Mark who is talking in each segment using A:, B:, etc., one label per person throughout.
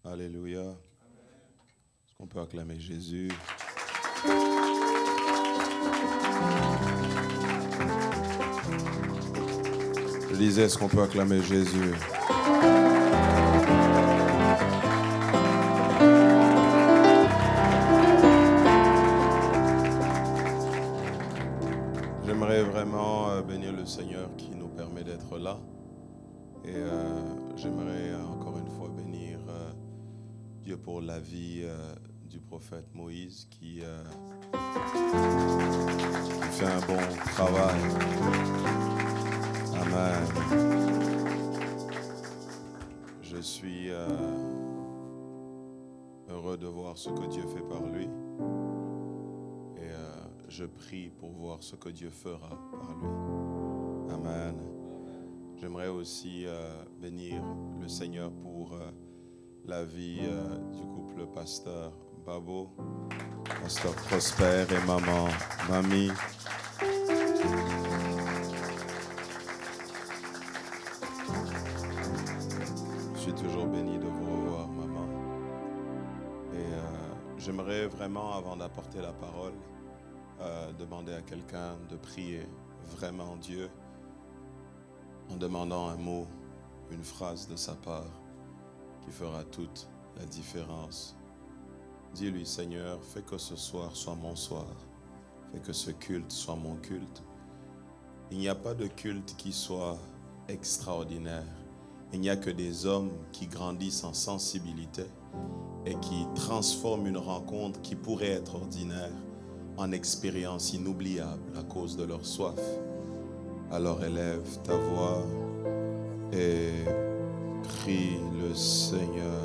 A: Alléluia. Est-ce qu'on peut acclamer Jésus? Je disais, est-ce qu'on peut acclamer Jésus? J'aimerais vraiment bénir le Seigneur qui nous permet d'être là. Et j'aimerais encore une fois bénir Dieu pour la vie du prophète Moïse qui fait un bon travail. Amen. Je suis heureux de voir ce que Dieu fait par lui. Et je prie pour voir ce que Dieu fera par lui. Amen. J'aimerais aussi bénir le Seigneur pour la vie du couple pasteur Babo, pasteur Prosper et maman Mamie. Je suis toujours béni de vous revoir, maman. Et j'aimerais vraiment, avant d'apporter la parole, demander à quelqu'un de prier vraiment Dieu en demandant un mot, une phrase de sa part qui fera toute la différence. Dis-lui, Seigneur, fais que ce soir soit mon soir, fais que ce culte soit mon culte. Il n'y a pas de culte qui soit extraordinaire. Il n'y a que des hommes qui grandissent en sensibilité et qui transforment une rencontre qui pourrait être ordinaire en expérience inoubliable à cause de leur soif. Alors élève ta voix et prie le Seigneur.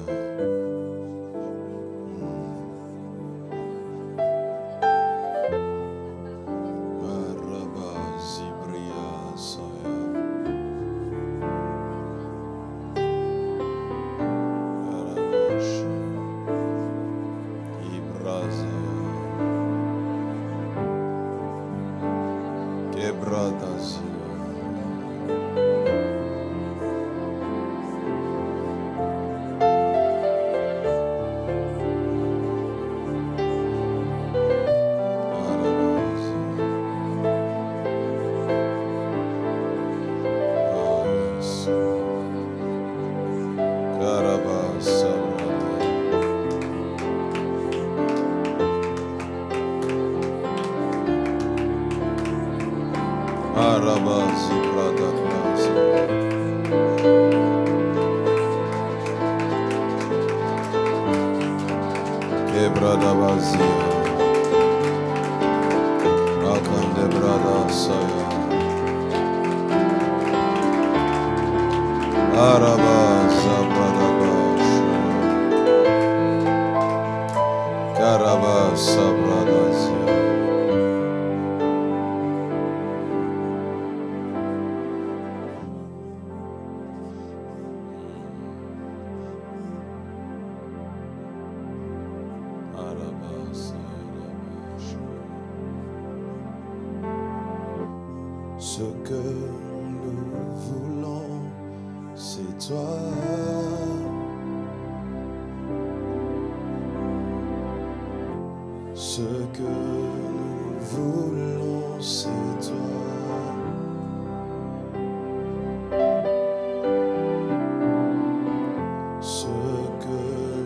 A: Ce que nous voulons, c'est toi. Ce que nous voulons, c'est toi. Ce que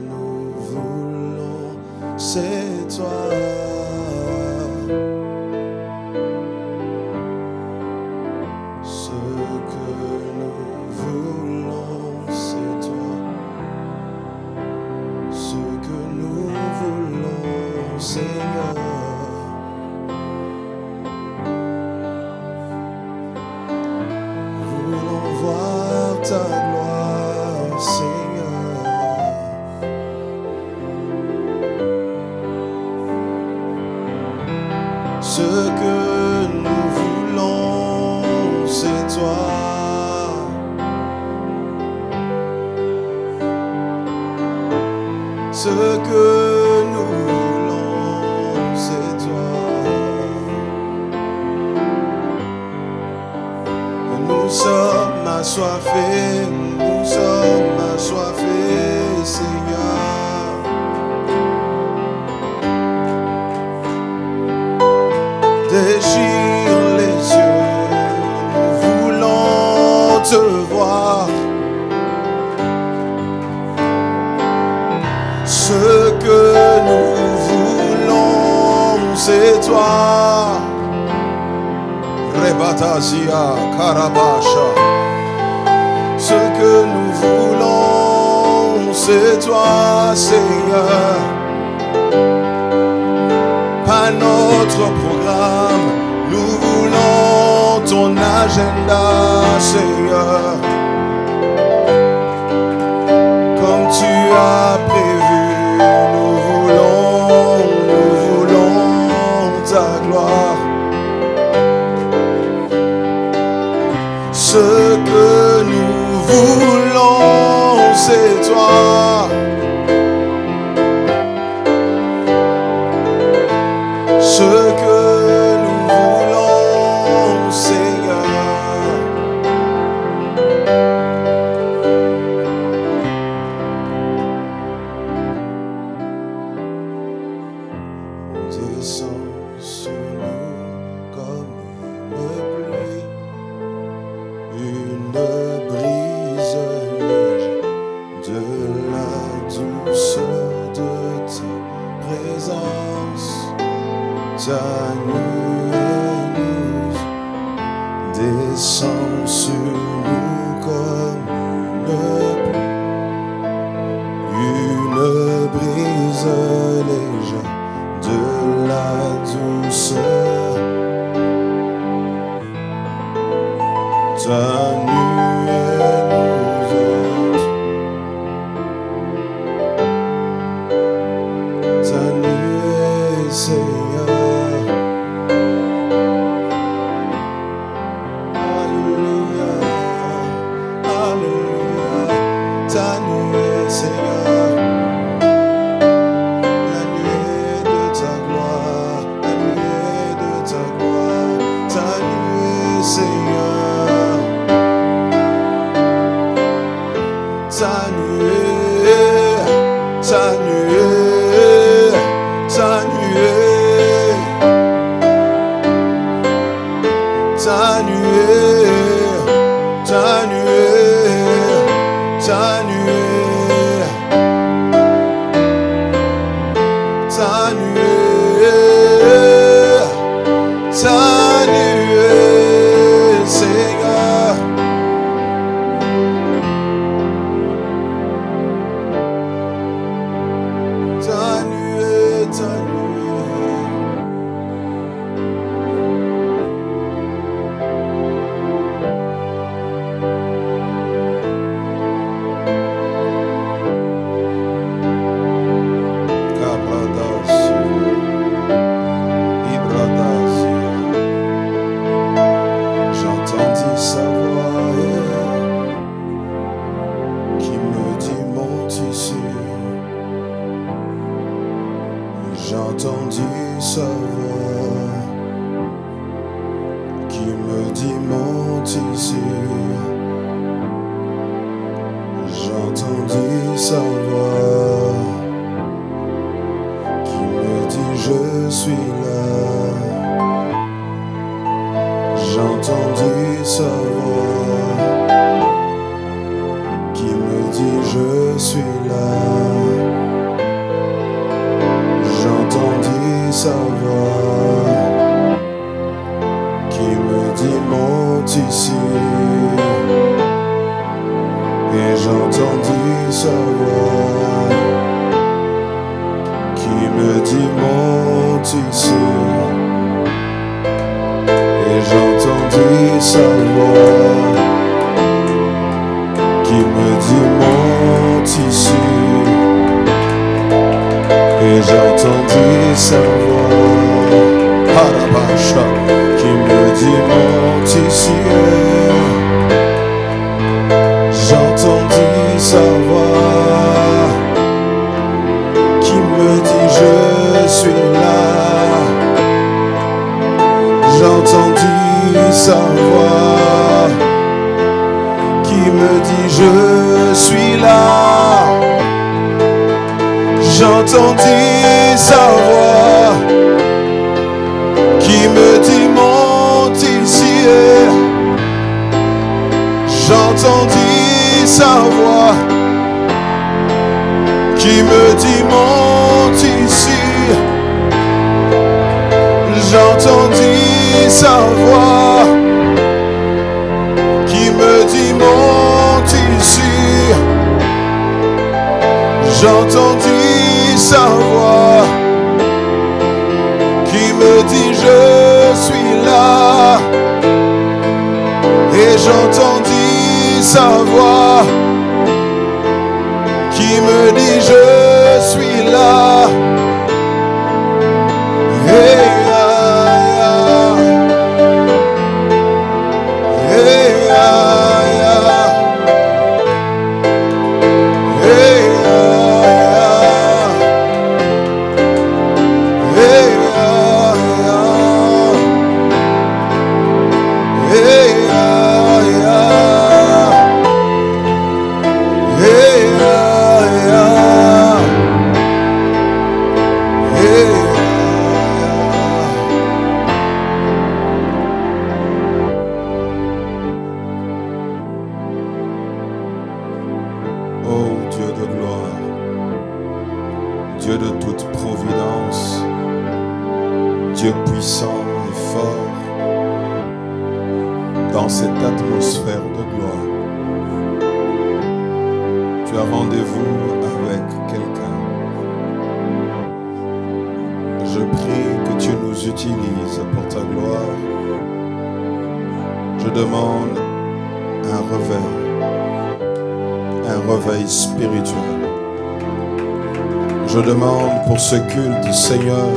A: nous voulons, c'est toi. Ce que nous voulons, c'est toi. Ce que nous voulons, c'est toi. Nous sommes assoiffés, Seigneur. déchire les yeux, nous voulons te voir. Ce que nous voulons, c'est toi. Rebatazia Karabasha. Ce que nous voulons, c'est toi, Seigneur. Pas notre programme, nous voulons ton agenda, Seigneur. Comme tu as prévu, nous voulons ta gloire. Ce que nous voulons, c'est toi. Ce que nous voulons, Seigneur. Descends sur nous comme une brise légère, de la douceur de ta présence. Ta nuée descend sur nous comme une brise légère, de la douceur. Ta nuée nous hante, ta nuée, Seigneur.
B: J'entendis sa voix qui me dit
A: sa voix qui me dit monte ici. J'entendis sa voix qui me dit je suis là. Et j'entendis sa voix qui me dit je suis là. Je demande pour ce culte, Seigneur,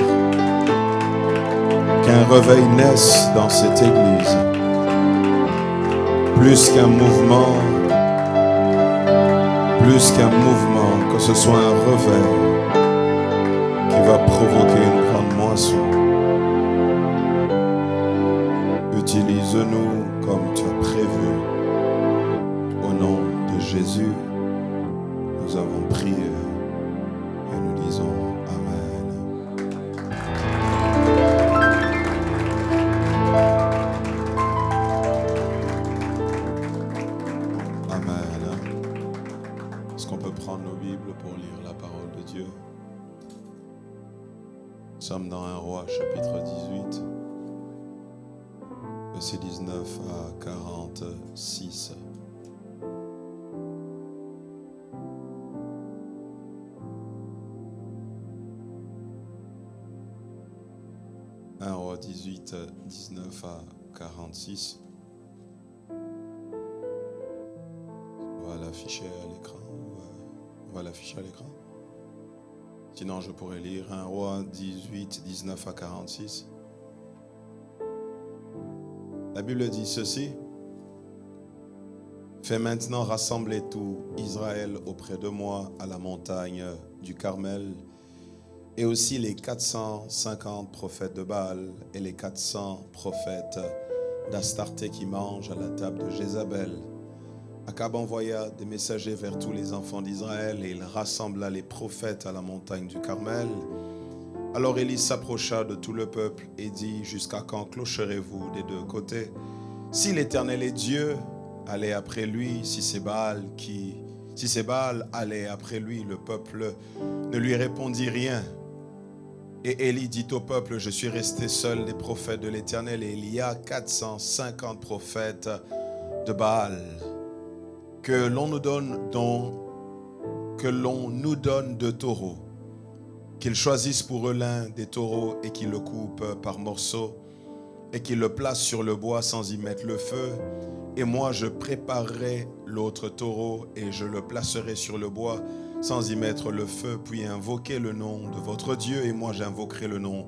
A: qu'un réveil naisse dans cette église. Plus qu'un mouvement, que ce soit un réveil qui va provoquer une grande moisson. Utilise-nous comme tu as prévu. Au nom de Jésus, nous avons prié. Et nous disons Amen. Amen. Est-ce qu'on peut prendre nos Bibles pour lire la parole de Dieu? Nous sommes dans 1 Roi, chapitre 18, versets 19 à 46. 18, 19 à 46. On va l'afficher à l'écran. On va l'afficher à l'écran. Sinon, je pourrais lire 1 Roi 18, 19 à 46. La Bible dit ceci. Fais maintenant rassembler tout Israël auprès de moi à la montagne du Carmel. Et aussi les 450 prophètes de Baal et les 400 prophètes d'Astarté qui mangent à la table de Jézabel. Akab envoya des messagers vers tous les enfants d'Israël et il rassembla les prophètes à la montagne du Carmel. Alors Élie s'approcha de tout le peuple et dit, jusqu'à quand clocherez-vous des deux côtés? Si l'Éternel est Dieu, allez après lui. Si c'est Baal, allez après lui. Le peuple ne lui répondit rien. Et Élie dit au peuple, je suis resté seul des prophètes de l'Éternel et il y a 450 prophètes de Baal. Que l'on nous donne deux taureaux, qu'ils choisissent pour eux l'un des taureaux et qu'ils le coupent par morceaux et qu'ils le placent sur le bois sans y mettre le feu. Et moi je préparerai l'autre taureau et je le placerai sur le bois sans y mettre le feu, puis invoquez le nom de votre Dieu, et moi j'invoquerai le nom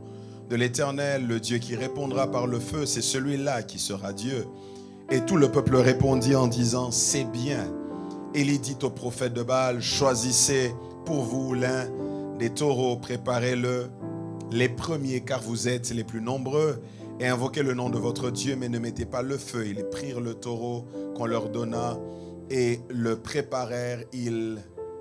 A: de l'Éternel, le Dieu qui répondra par le feu, c'est celui-là qui sera Dieu. Et tout le peuple répondit en disant, c'est bien. Élie dit au prophète de Baal, choisissez pour vous l'un des taureaux, préparez-le, les premiers, car vous êtes les plus nombreux, et invoquez le nom de votre Dieu, mais ne mettez pas le feu. Ils prirent le taureau qu'on leur donna et le préparèrent,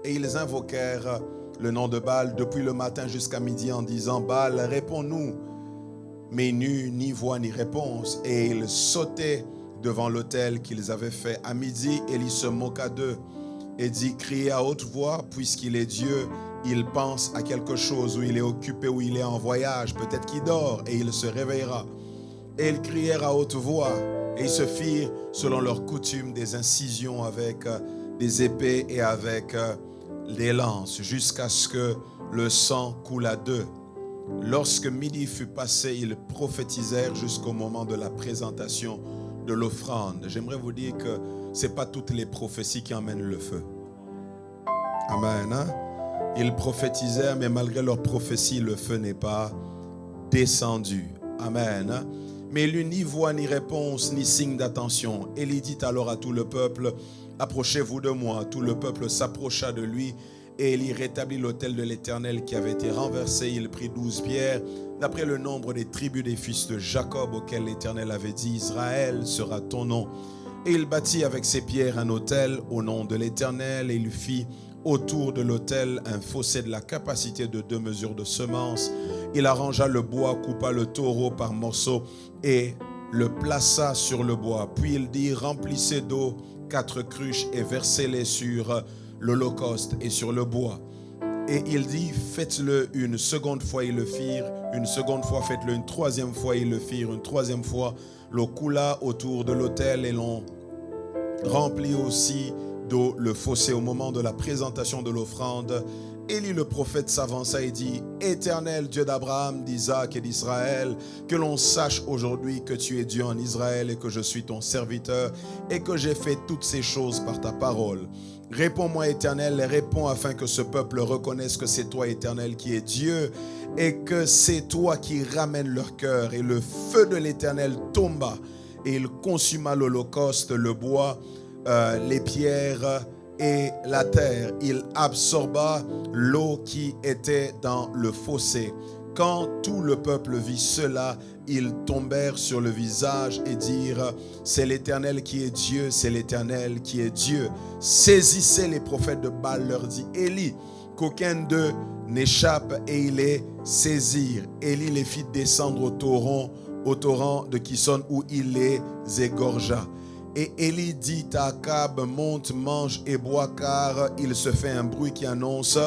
A: et ils invoquèrent le nom de Baal depuis le matin jusqu'à midi en disant, Baal, réponds-nous. Mais n'eut ni voix ni réponse. Et ils sautaient devant l'autel qu'ils avaient fait. À midi, Élie se moqua d'eux et dit, criez à haute voix, puisqu'il est Dieu, il pense à quelque chose, ou il est occupé, ou il est en voyage, peut-être qu'il dort, et il se réveillera. Et ils crièrent à haute voix, et ils se firent, selon leur coutume, des incisions avec des épées et avec des lances, jusqu'à ce que le sang coulât d'eux. Lorsque midi fut passé, ils prophétisèrent jusqu'au moment de la présentation de l'offrande. J'aimerais vous dire que ce n'est pas toutes les prophéties qui emmènent le feu. Amen. Hein? Ils prophétisèrent, mais malgré leur prophétie, le feu n'est pas descendu. Amen. Hein? Mais il n'y eut ni voix, ni réponse, ni signe d'attention. Élie dit alors à tout le peuple, « Approchez-vous de moi. » Tout le peuple s'approcha de lui, et Élie rétablit l'autel de l'Éternel qui avait été renversé. Il prit 12 pierres, d'après le nombre des tribus des fils de Jacob, auxquels l'Éternel avait dit, « Israël sera ton nom. » Et il bâtit avec ces pierres un autel au nom de l'Éternel, et il fit autour de l'autel un fossé de la capacité de 2 mesures de semence. Il arrangea le bois, coupa le taureau par morceaux et le plaça sur le bois. Puis il dit, remplissez d'eau 4 cruches et versez-les sur l'holocauste et sur le bois. Et il dit, faites-le une seconde fois, ils le firent. Une seconde fois, faites-le une troisième fois, ils le firent. Une troisième fois, l'eau coula autour de l'autel et l'on remplit aussi d'eau le fossé. Au moment de la présentation de l'offrande, Élie le prophète s'avança et dit, « Éternel Dieu d'Abraham, d'Isaac et d'Israël, que l'on sache aujourd'hui que tu es Dieu en Israël et que je suis ton serviteur et que j'ai fait toutes ces choses par ta parole. Réponds-moi, Éternel, et réponds afin que ce peuple reconnaisse que c'est toi, Éternel, qui es Dieu et que c'est toi qui ramènes leur cœur. » Et le feu de l'Éternel tomba et il consuma l'holocauste, le bois, les pierres et la terre. Il absorba l'eau qui était dans le fossé. Quand tout le peuple vit cela, ils tombèrent sur le visage et dirent, c'est l'Éternel qui est Dieu, c'est l'Éternel qui est Dieu. Saisissez les prophètes de Baal, leur dit Élie, qu'aucun d'eux n'échappe, et ils les saisirent. Élie les fit descendre au torrent de Kison où il les égorgea. Et Élie dit à Akab, monte, mange et bois, car il se fait un bruit qui annonce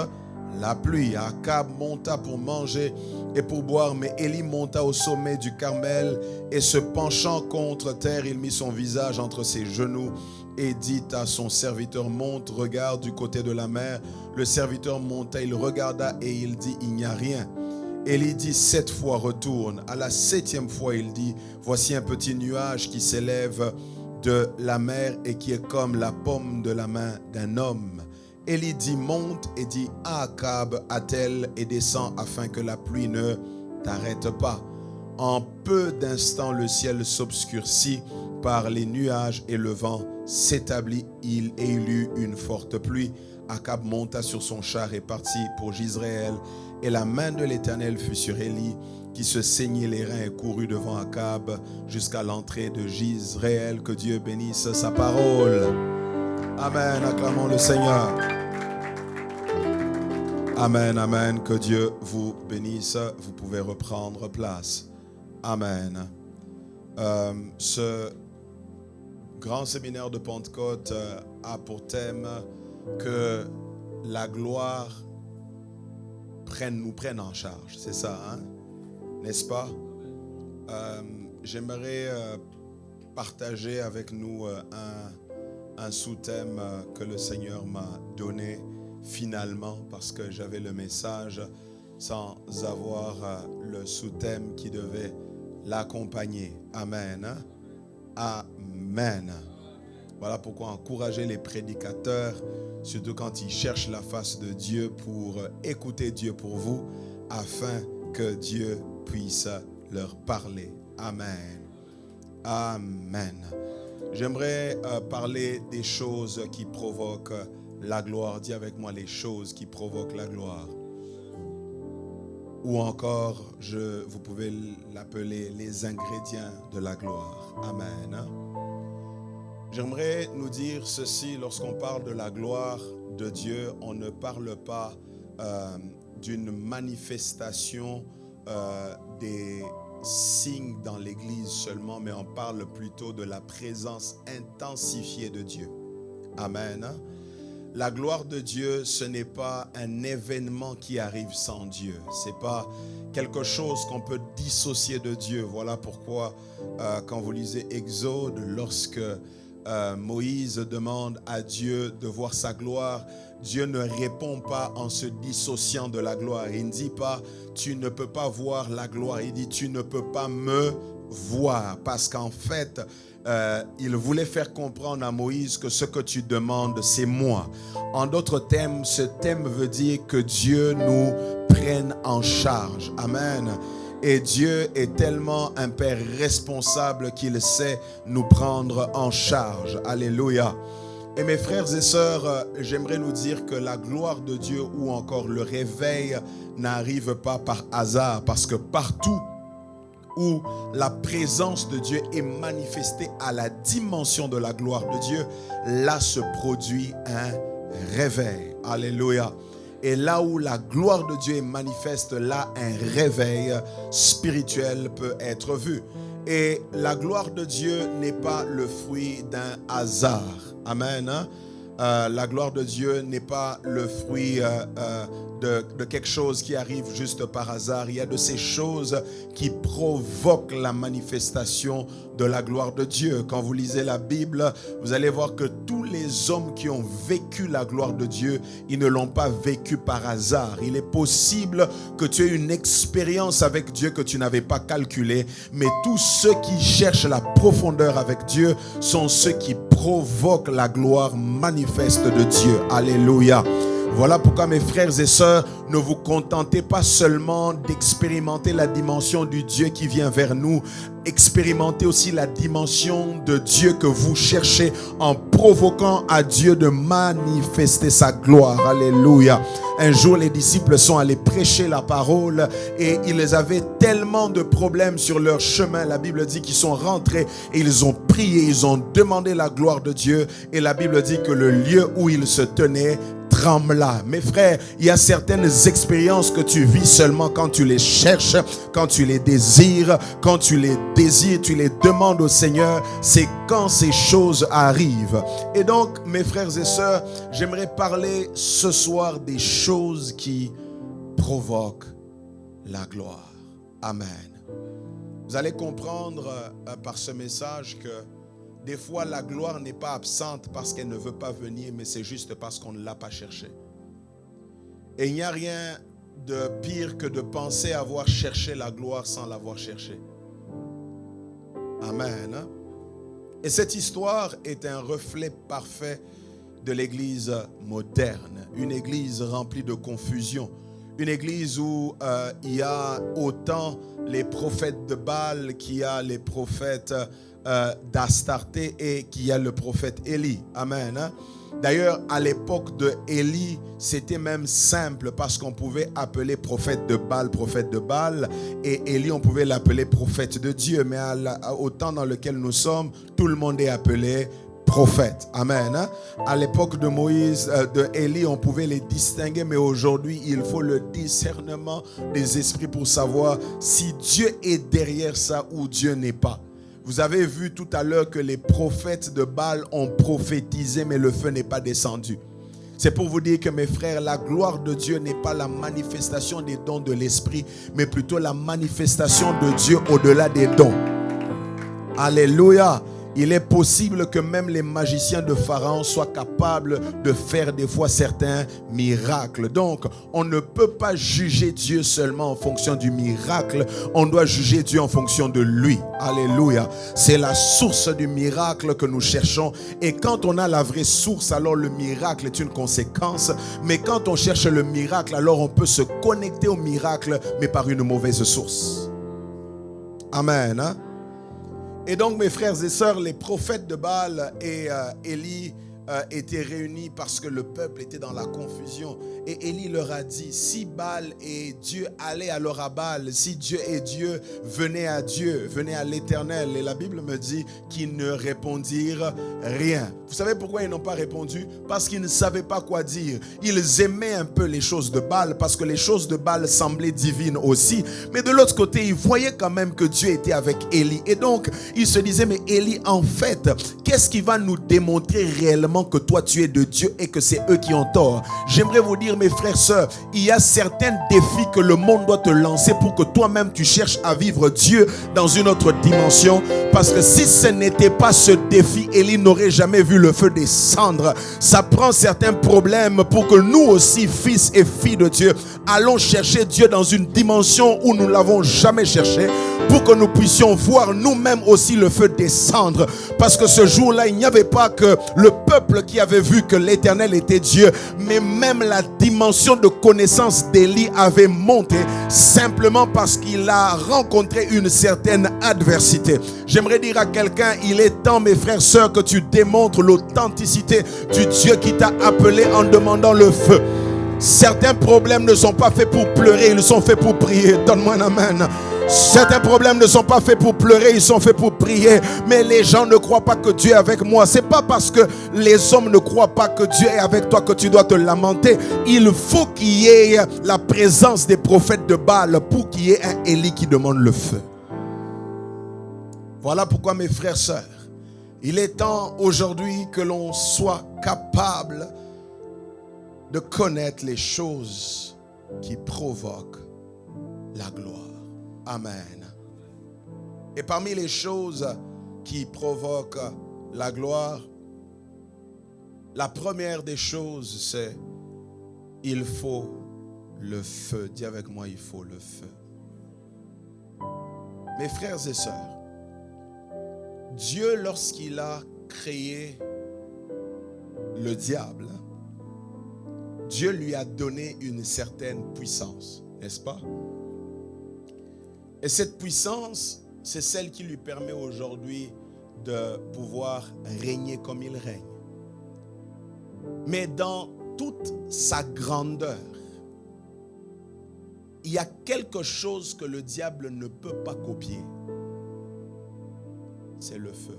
A: la pluie. Akab monta pour manger et pour boire, mais Élie monta au sommet du Carmel et se penchant contre terre, il mit son visage entre ses genoux et dit à son serviteur, monte, regarde du côté de la mer. Le serviteur monta, il regarda et il dit, il n'y a rien. Élie dit 7 fois, retourne. À la 7e fois, il dit, voici un petit nuage qui s'élève de la mer et qui est comme la paume de la main d'un homme. Élie dit, monte, et dit à Akab, attelle et descend afin que la pluie ne t'arrête pas. En peu d'instants, le ciel s'obscurcit par les nuages et le vent s'établit, et il eut une forte pluie. Akab monta sur son char et partit pour Jizréel, et la main de l'Éternel fut sur Élie, qui se saignait les reins et courut devant Akab jusqu'à l'entrée de Jizréel. Que Dieu bénisse sa parole. Amen. Acclamons le Seigneur. Amen, amen. Que Dieu vous bénisse. Vous pouvez reprendre place. Amen. Ce grand séminaire de Pentecôte a pour thème que la gloire nous prenne en charge. C'est ça, hein? N'est-ce pas? J'aimerais partager avec nous un sous-thème que le Seigneur m'a donné finalement, parce que j'avais le message sans avoir le sous-thème qui devait l'accompagner. Amen. Amen. Voilà pourquoi encourager les prédicateurs, surtout quand ils cherchent la face de Dieu, pour écouter Dieu pour vous, afin que Dieu puisse leur parler. Amen. Amen. J'aimerais parler des choses qui provoquent la gloire. Dis avec moi les choses qui provoquent la gloire. Ou encore, vous pouvez l'appeler les ingrédients de la gloire. Amen. J'aimerais nous dire ceci, lorsqu'on parle de la gloire de Dieu, on ne parle pas d'une manifestation des signes dans l'Église seulement, mais on parle plutôt de la présence intensifiée de Dieu. Amen. la gloire de Dieu, ce n'est pas un événement qui arrive sans Dieu. Ce n'est pas quelque chose qu'on peut dissocier de Dieu. Voilà pourquoi, quand vous lisez Exode, lorsque Moïse demande à Dieu de voir sa gloire, Dieu ne répond pas en se dissociant de la gloire. Il ne dit pas « tu ne peux pas voir la gloire ». Il dit « tu ne peux pas me voir ». Parce qu'en fait, il voulait faire comprendre à Moïse que ce que tu demandes, c'est moi. En d'autres termes, ce thème veut dire que Dieu nous prenne en charge. Amen. Et Dieu est tellement un Père responsable qu'il sait nous prendre en charge. Alléluia. Et mes frères et sœurs, j'aimerais nous dire que la gloire de Dieu ou encore le réveil n'arrive pas par hasard, parce que partout où la présence de Dieu est manifestée à la dimension de la gloire de Dieu, là se produit un réveil. Alléluia. Et là où la gloire de Dieu est manifeste, là un réveil spirituel peut être vu. Et la gloire de Dieu n'est pas le fruit d'un hasard. Amen. La gloire de Dieu n'est pas le fruit de quelque chose qui arrive juste par hasard. Il y a de ces choses qui provoquent la manifestation de la gloire de Dieu. Quand vous lisez la Bible, vous allez voir que tous les hommes qui ont vécu la gloire de Dieu, ils ne l'ont pas vécu par hasard. Il est possible que tu aies une expérience avec Dieu que tu n'avais pas calculée, mais tous ceux qui cherchent la profondeur avec Dieu sont ceux qui provoquent la gloire manifeste de Dieu. Alléluia. Voilà pourquoi, mes frères et sœurs, ne vous contentez pas seulement d'expérimenter la dimension du Dieu qui vient vers nous. Expérimentez aussi la dimension de Dieu que vous cherchez en provoquant à Dieu de manifester sa gloire. Alléluia. Un jour, les disciples sont allés prêcher la parole et ils avaient tellement de problèmes sur leur chemin. La Bible dit qu'ils sont rentrés et ils ont prié, ils ont demandé la gloire de Dieu. Et la Bible dit que le lieu où ils se tenaient trembla. Mes frères, il y a certaines expériences que tu vis seulement quand tu les cherches, quand tu les désires, quand tu les désires, tu les demandes au Seigneur. C'est quand ces choses arrivent. Et donc, mes frères et sœurs, j'aimerais parler ce soir des choses qui provoquent la gloire. Amen. Vous allez comprendre par ce message que des fois, la gloire n'est pas absente parce qu'elle ne veut pas venir, mais c'est juste parce qu'on ne l'a pas cherchée. Et il n'y a rien de pire que de penser avoir cherché la gloire sans l'avoir cherchée. Amen. Et cette histoire est un reflet parfait de l'église moderne. Une église remplie de confusion. Une église où il y a autant les prophètes de Baal qu'il y a les prophètes d'Astarté et qu'il y a le prophète Élie. Amen. D'ailleurs, à l'époque de Élie, c'était même simple parce qu'on pouvait appeler prophète de Baal, et Élie, on pouvait l'appeler prophète de Dieu. Mais au temps dans lequel nous sommes, tout le monde est appelé prophète. Amen. À l'époque de Moïse, de Élie, on pouvait les distinguer, mais aujourd'hui, il faut le discernement des esprits pour savoir si Dieu est derrière ça ou Dieu n'est pas. Vous avez vu tout à l'heure que les prophètes de Baal ont prophétisé, mais le feu n'est pas descendu. C'est pour vous dire que, mes frères, la gloire de Dieu n'est pas la manifestation des dons de l'esprit, mais plutôt la manifestation de Dieu au-delà des dons. Alléluia. Il est possible que même les magiciens de Pharaon soient capables de faire des fois certains miracles. Donc, on ne peut pas juger Dieu seulement en fonction du miracle. On doit juger Dieu en fonction de lui. Alléluia. C'est la source du miracle que nous cherchons. Et quand on a la vraie source, alors le miracle est une conséquence. Mais quand on cherche le miracle, alors on peut se connecter au miracle, mais par une mauvaise source. Amen. Et donc, mes frères et sœurs, les prophètes de Baal et Élie étaient réunis parce que le peuple était dans la confusion. Et Élie leur a dit, si Baal est Dieu, allez alors à Baal. Si Dieu est Dieu, venez à Dieu, venez à l'Éternel. Et la Bible me dit qu'ils ne répondirent rien. Vous savez pourquoi ils n'ont pas répondu? Parce qu'ils ne savaient pas quoi dire. Ils aimaient un peu les choses de Baal parce que les choses de Baal semblaient divines aussi. Mais de l'autre côté, ils voyaient quand même que Dieu était avec Élie. Et donc, ils se disaient, mais Élie, en fait, qu'est-ce qui va nous démontrer réellement
B: simplement que toi tu es de Dieu et que c'est eux qui ont tort. J'aimerais vous dire, mes frères, sœurs, il y a certains défis que le monde doit te lancer pour que toi-même tu cherches à vivre Dieu dans une autre dimension. Parce que si ce n'était pas ce défi, Élie n'aurait jamais vu le feu descendre. Ça prend certains problèmes pour que nous aussi, fils et filles de Dieu, allons chercher Dieu dans une dimension où nous ne l'avons jamais cherché, pour que nous puissions voir nous-mêmes aussi le feu descendre. Parce que ce jour-là, il n'y avait pas que le peuple qui avait vu que l'Éternel était Dieu, mais même la dimension de connaissance d'Élie avait monté, simplement parce qu'il a rencontré une certaine adversité. J'aimerais dire à quelqu'un, il est temps, mes frères, sœurs, que tu démontres l'authenticité du Dieu qui t'a appelé en demandant le feu. Certains problèmes ne sont pas faits pour pleurer, ils sont faits pour prier. Donne-moi un amen. Certains problèmes ne sont pas faits pour pleurer, ils sont faits pour prier. Mais les gens ne croient pas que Dieu est avec moi. C'est pas parce que les hommes ne croient pas que Dieu est avec toi que tu dois te lamenter. Il faut qu'il y ait la présence des prophètes de Baal pour qu'il y ait un Élie qui demande le feu. Voilà pourquoi, mes frères, sœurs, il est temps aujourd'hui que l'on soit capable de connaître les choses qui provoquent la gloire. Amen. Et parmi les choses qui provoquent la gloire, la première des choses, c'est il faut le feu. Dis avec moi, il faut le feu. Mes frères et sœurs, Dieu, lorsqu'il a créé le diable, Dieu lui a donné une certaine puissance, n'est-ce pas? Et cette puissance, c'est celle qui lui permet aujourd'hui de pouvoir régner comme il règne. Mais dans toute sa grandeur, il y a quelque chose que le diable ne peut pas copier. C'est le feu.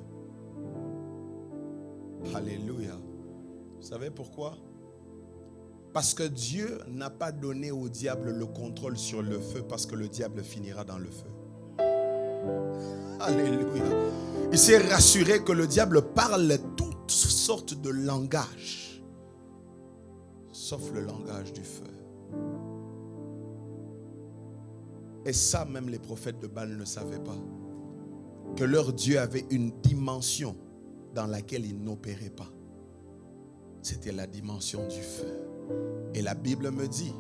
B: Alléluia. Vous savez pourquoi? Parce que Dieu n'a pas donné au diable le contrôle sur le feu, parce que le diable finira dans le feu. Alléluia. Il s'est rassuré que le diable parle toutes sortes de langages, sauf le langage du feu. Et ça, même les prophètes de Baal ne savaient pas. Que leur Dieu avait une dimension dans laquelle il n'opérait pas. C'était la dimension du feu. Et la Bible me dit,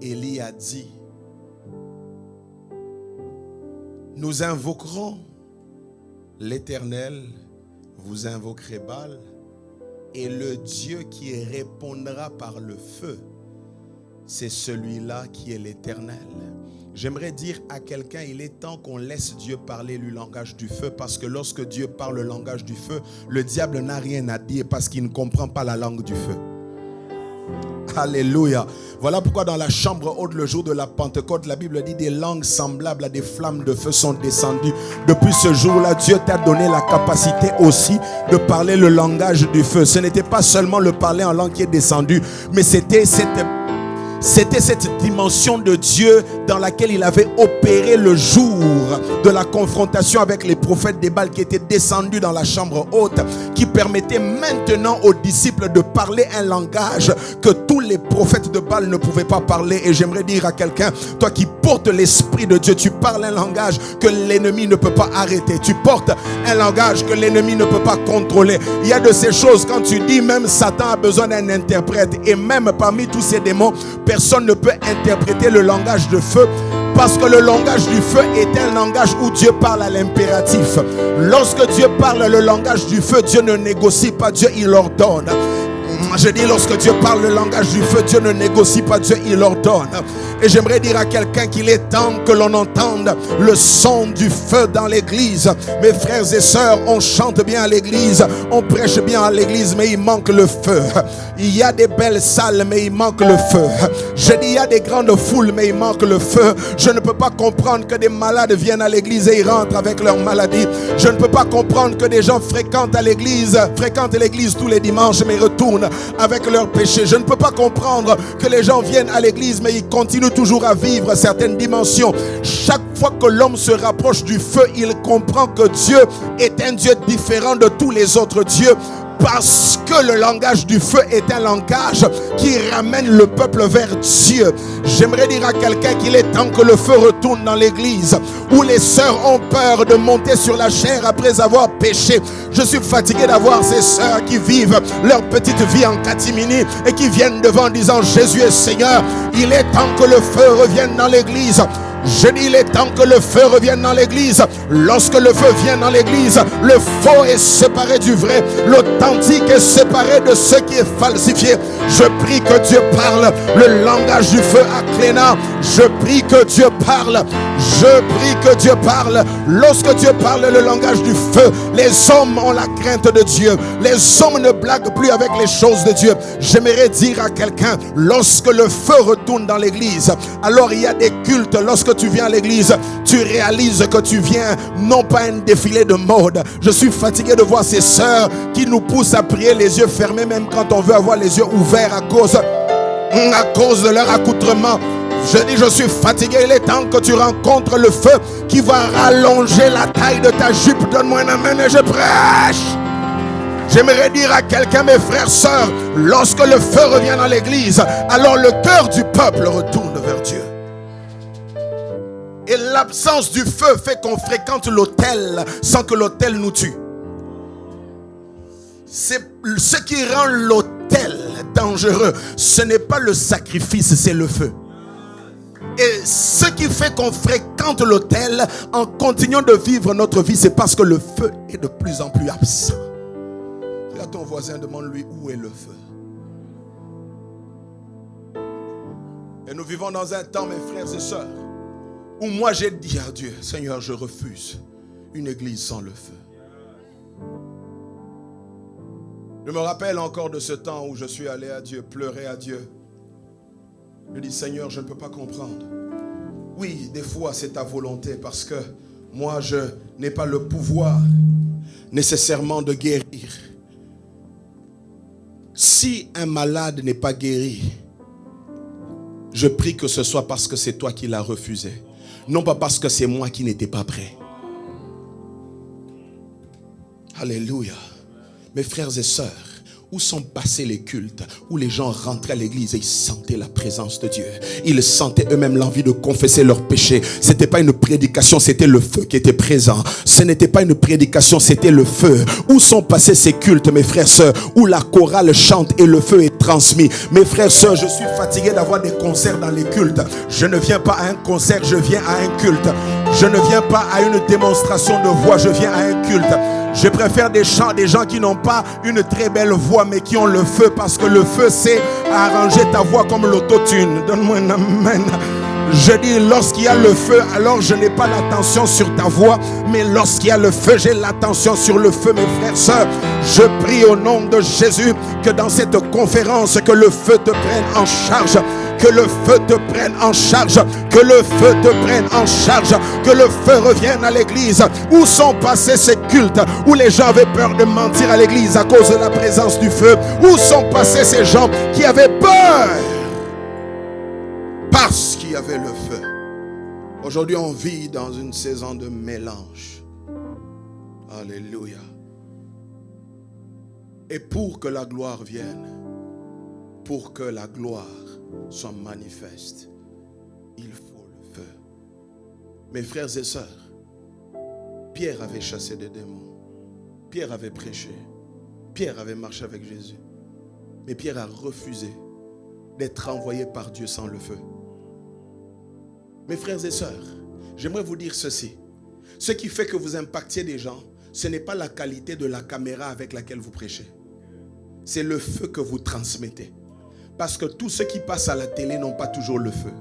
B: Élie a dit, nous invoquerons l'Éternel, vous invoquerez Baal, et le Dieu qui répondra par le feu, c'est celui-là qui est l'Éternel. J'aimerais dire à quelqu'un, il est temps qu'on laisse Dieu parler le langage du feu, parce que lorsque Dieu parle le langage du feu, le diable n'a rien à dire parce qu'il ne comprend pas la langue du feu. Alléluia. Voilà pourquoi dans la chambre haute, le jour de la Pentecôte, la Bible dit des langues semblables à des flammes de feu sont descendues. Depuis ce jour-là, Dieu t'a donné la capacité aussi de parler le langage du feu. Ce n'était pas seulement le parler en langue qui est descendu, mais c'était cette dimension de Dieu dans laquelle il avait opéré le jour de la confrontation avec les prophètes des Baal qui étaient descendus dans la chambre haute, qui permettait maintenant aux disciples de parler un langage que tous les prophètes de Baal ne pouvaient pas parler. Et j'aimerais dire à quelqu'un, toi qui portes l'Esprit de Dieu, tu parles un langage que l'ennemi ne peut pas arrêter. Tu portes un langage que l'ennemi ne peut pas contrôler. Il y a de ces choses, quand tu dis, même Satan a besoin d'un interprète. Et même parmi tous ces démons, personne ne peut interpréter le langage de feu, parce que le langage du feu est un langage où Dieu parle à l'impératif. Lorsque Dieu parle le langage du feu, Dieu ne négocie pas, Dieu il ordonne. Je dis, lorsque Dieu parle le langage du feu, Dieu ne négocie pas, Dieu il ordonne. Et j'aimerais dire à quelqu'un qu'il est temps que l'on entende le son du feu dans l'église. Mes frères et sœurs, on chante bien à l'église, on prêche bien à l'église, mais il manque le feu. Il y a des belles salles, mais il manque le feu. Je dis, il y a des grandes foules, mais il manque le feu. Je ne peux pas comprendre que des malades viennent à l'église et ils rentrent avec leur maladie. Je ne peux pas comprendre que des gens fréquentent l'église tous les dimanches, mais retournent avec leurs péchés. Je ne peux pas comprendre que les gens viennent à l'église, mais ils continuent toujours à vivre certaines dimensions. Chaque fois que l'homme se rapproche du feu, il comprend que Dieu est un Dieu différent de tous les autres dieux. Parce que le langage du feu est un langage qui ramène le peuple vers Dieu. J'aimerais dire à quelqu'un qu'il est temps que le feu retourne dans l'église, où les sœurs ont peur de monter sur la chair après avoir péché. Je suis fatigué d'avoir ces sœurs qui vivent leur petite vie en catimini et qui viennent devant en disant Jésus est Seigneur. Il est temps que le feu revienne dans l'église. Je dis il est temps que le feu revienne dans l'église. Lorsque le feu vient dans l'église, le faux est séparé du vrai, l'authentique est séparé de ce qui est falsifié. Je prie que Dieu parle le langage du feu à Cléna. Je prie que Dieu parle. Je prie que Dieu parle. Lorsque Dieu parle le langage du feu, les hommes ont la crainte de Dieu. Les hommes ne blaguent plus avec les choses de Dieu. J'aimerais dire à quelqu'un, lorsque le feu retourne dans l'église, alors il y a des cultes. Lorsque tu viens à l'église, tu réalises que tu viens non pas un défilé de mode. Je suis fatigué de voir ces sœurs qui nous poussent à prier les yeux fermés, même quand on veut avoir les yeux ouverts à cause de leur accoutrement. Je dis, je suis fatigué. Il est temps que tu rencontres le feu qui va rallonger la taille de ta jupe. Donne-moi un amen et je prêche. J'aimerais dire à quelqu'un, mes frères, sœurs, lorsque le feu revient dans l'église, alors le cœur du peuple retourne vers Dieu. Et l'absence du feu fait qu'on fréquente l'autel sans que l'autel nous tue. C'est ce qui rend l'autel dangereux. Ce n'est pas le sacrifice, c'est le feu. Et ce qui fait qu'on fréquente l'autel en continuant de vivre notre vie, c'est parce que le feu est de plus en plus absent. Regarde ton voisin, demande-lui où est le feu. Et nous vivons dans un temps, mes frères et sœurs, où moi j'ai dit à Dieu, Seigneur, je refuse une église sans le feu. Je me rappelle encore de ce temps où je suis allé à Dieu, pleurer à Dieu. Je dis, Seigneur, je ne peux pas comprendre. Oui, des fois c'est ta volonté parce que moi je n'ai pas le pouvoir nécessairement de guérir. Si un malade n'est pas guéri, je prie que ce soit parce que c'est toi qui l'as refusé. Non pas parce que c'est moi qui n'étais pas prêt. Alléluia. Mes frères et sœurs, où sont passés les cultes où les gens rentraient à l'église et ils sentaient la présence de Dieu. Ils sentaient eux-mêmes l'envie de confesser leurs péchés. Ce n'était pas une prédication, c'était le feu qui était présent. Ce n'était pas une prédication, c'était le feu. Où sont passés ces cultes, mes frères et sœurs, où la chorale chante et le feu est transmis. Mes frères et sœurs, je suis fatigué d'avoir des concerts dans les cultes. Je ne viens pas à un concert, je viens à un culte. Je ne viens pas à une démonstration de voix, je viens à un culte. Je préfère des gens qui n'ont pas une très belle voix, mais qui ont le feu, parce que le feu sait arranger ta voix comme l'autotune. Donne-moi un amen. Je dis, lorsqu'il y a le feu, alors je n'ai pas l'attention sur ta voix, mais lorsqu'il y a le feu, j'ai l'attention sur le feu, mes frères, sœurs. Je prie au nom de Jésus que dans cette conférence, que le feu te prenne en charge. Que le feu te prenne en charge. Que le feu te prenne en charge. Que le feu revienne à l'église. Où sont passés ces cultes où les gens avaient peur de mentir à l'église à cause de la présence du feu? Où sont passés ces gens qui avaient peur parce qu'il y avait le feu? Aujourd'hui, on vit dans une saison de mélange. Alléluia. Et pour que la gloire vienne, pour que la gloire soit manifeste, il faut le feu. Mes frères et sœurs, Pierre avait chassé des démons. Pierre avait prêché. Pierre avait marché avec Jésus. Mais Pierre a refusé d'être envoyé par Dieu sans le feu. Mes frères et sœurs, j'aimerais vous dire ceci. Ce qui fait que vous impactiez des gens, ce n'est pas la qualité de la caméra avec laquelle vous prêchez. C'est le feu que vous transmettez. Parce que tous ceux qui passent à la télé n'ont pas toujours le feu.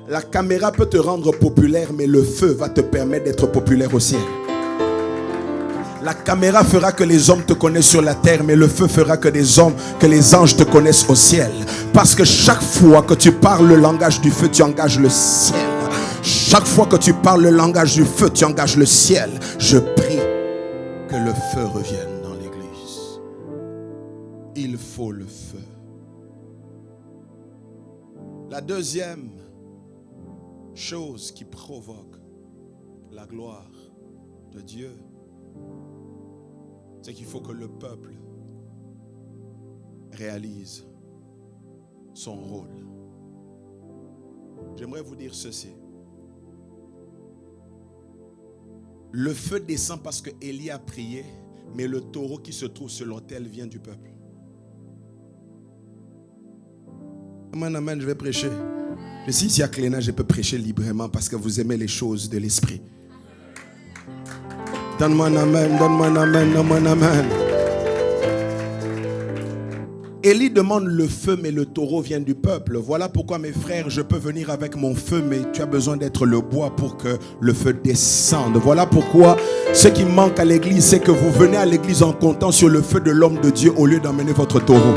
B: La caméra peut te rendre populaire, mais le feu va te permettre d'être populaire au ciel. La caméra fera que les hommes te connaissent sur la terre, mais le feu fera que les anges te connaissent au ciel. Parce que chaque fois que tu parles le langage du feu, tu engages le ciel. Chaque fois que tu parles le langage du feu, tu engages le ciel. Je prie que le feu revienne dans l'église. Il faut le feu. La deuxième chose qui provoque la gloire de Dieu, c'est qu'il faut que le peuple réalise son rôle. J'aimerais vous dire ceci. Le feu descend parce que Élie a prié, mais le taureau qui se trouve sur l'autel vient du peuple. Amen, amen, je vais prêcher. Mais si ici à Cléna, je peux prêcher librement parce que vous aimez les choses de l'esprit. Donne-moi un amen, donne-moi un amen, donne-moi un amen. Élie demande le feu, mais le taureau vient du peuple. Voilà pourquoi, mes frères, je peux venir avec mon feu, mais tu as besoin d'être le bois pour que le feu descende. Voilà pourquoi, ce qui manque à l'église, c'est que vous venez à l'église en comptant sur le feu de l'homme de Dieu au lieu d'emmener votre taureau.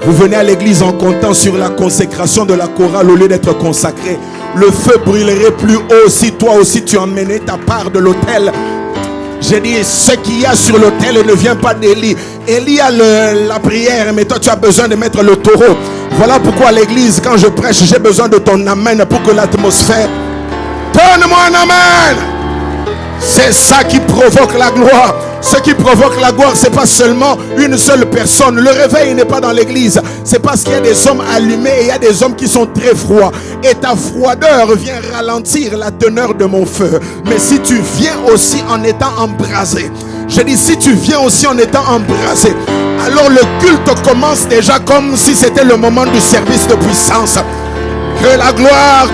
B: Vous venez à l'église en comptant sur la consécration de la chorale au lieu d'être consacré. Le feu brûlerait plus haut si toi aussi tu emmenais ta part de l'autel. J'ai dit, ce qu'il y a sur l'autel ne vient pas d'Élie. Élie a la prière, mais toi tu as besoin de mettre le taureau. Voilà pourquoi à l'église, quand je prêche, j'ai besoin de ton amen pour que l'atmosphère... Donne-moi un amen. C'est ça qui provoque la gloire. Ce qui provoque la gloire, c'est pas seulement une seule personne. Le réveil n'est pas dans l'église. C'est parce qu'il y a des hommes allumés et il y a des hommes qui sont très froids. Et ta froideur vient ralentir la teneur de mon feu. Mais si tu viens aussi en étant embrasé, je dis si tu viens aussi en étant embrasé, alors le culte commence déjà comme si c'était le moment du service de puissance. Que la gloire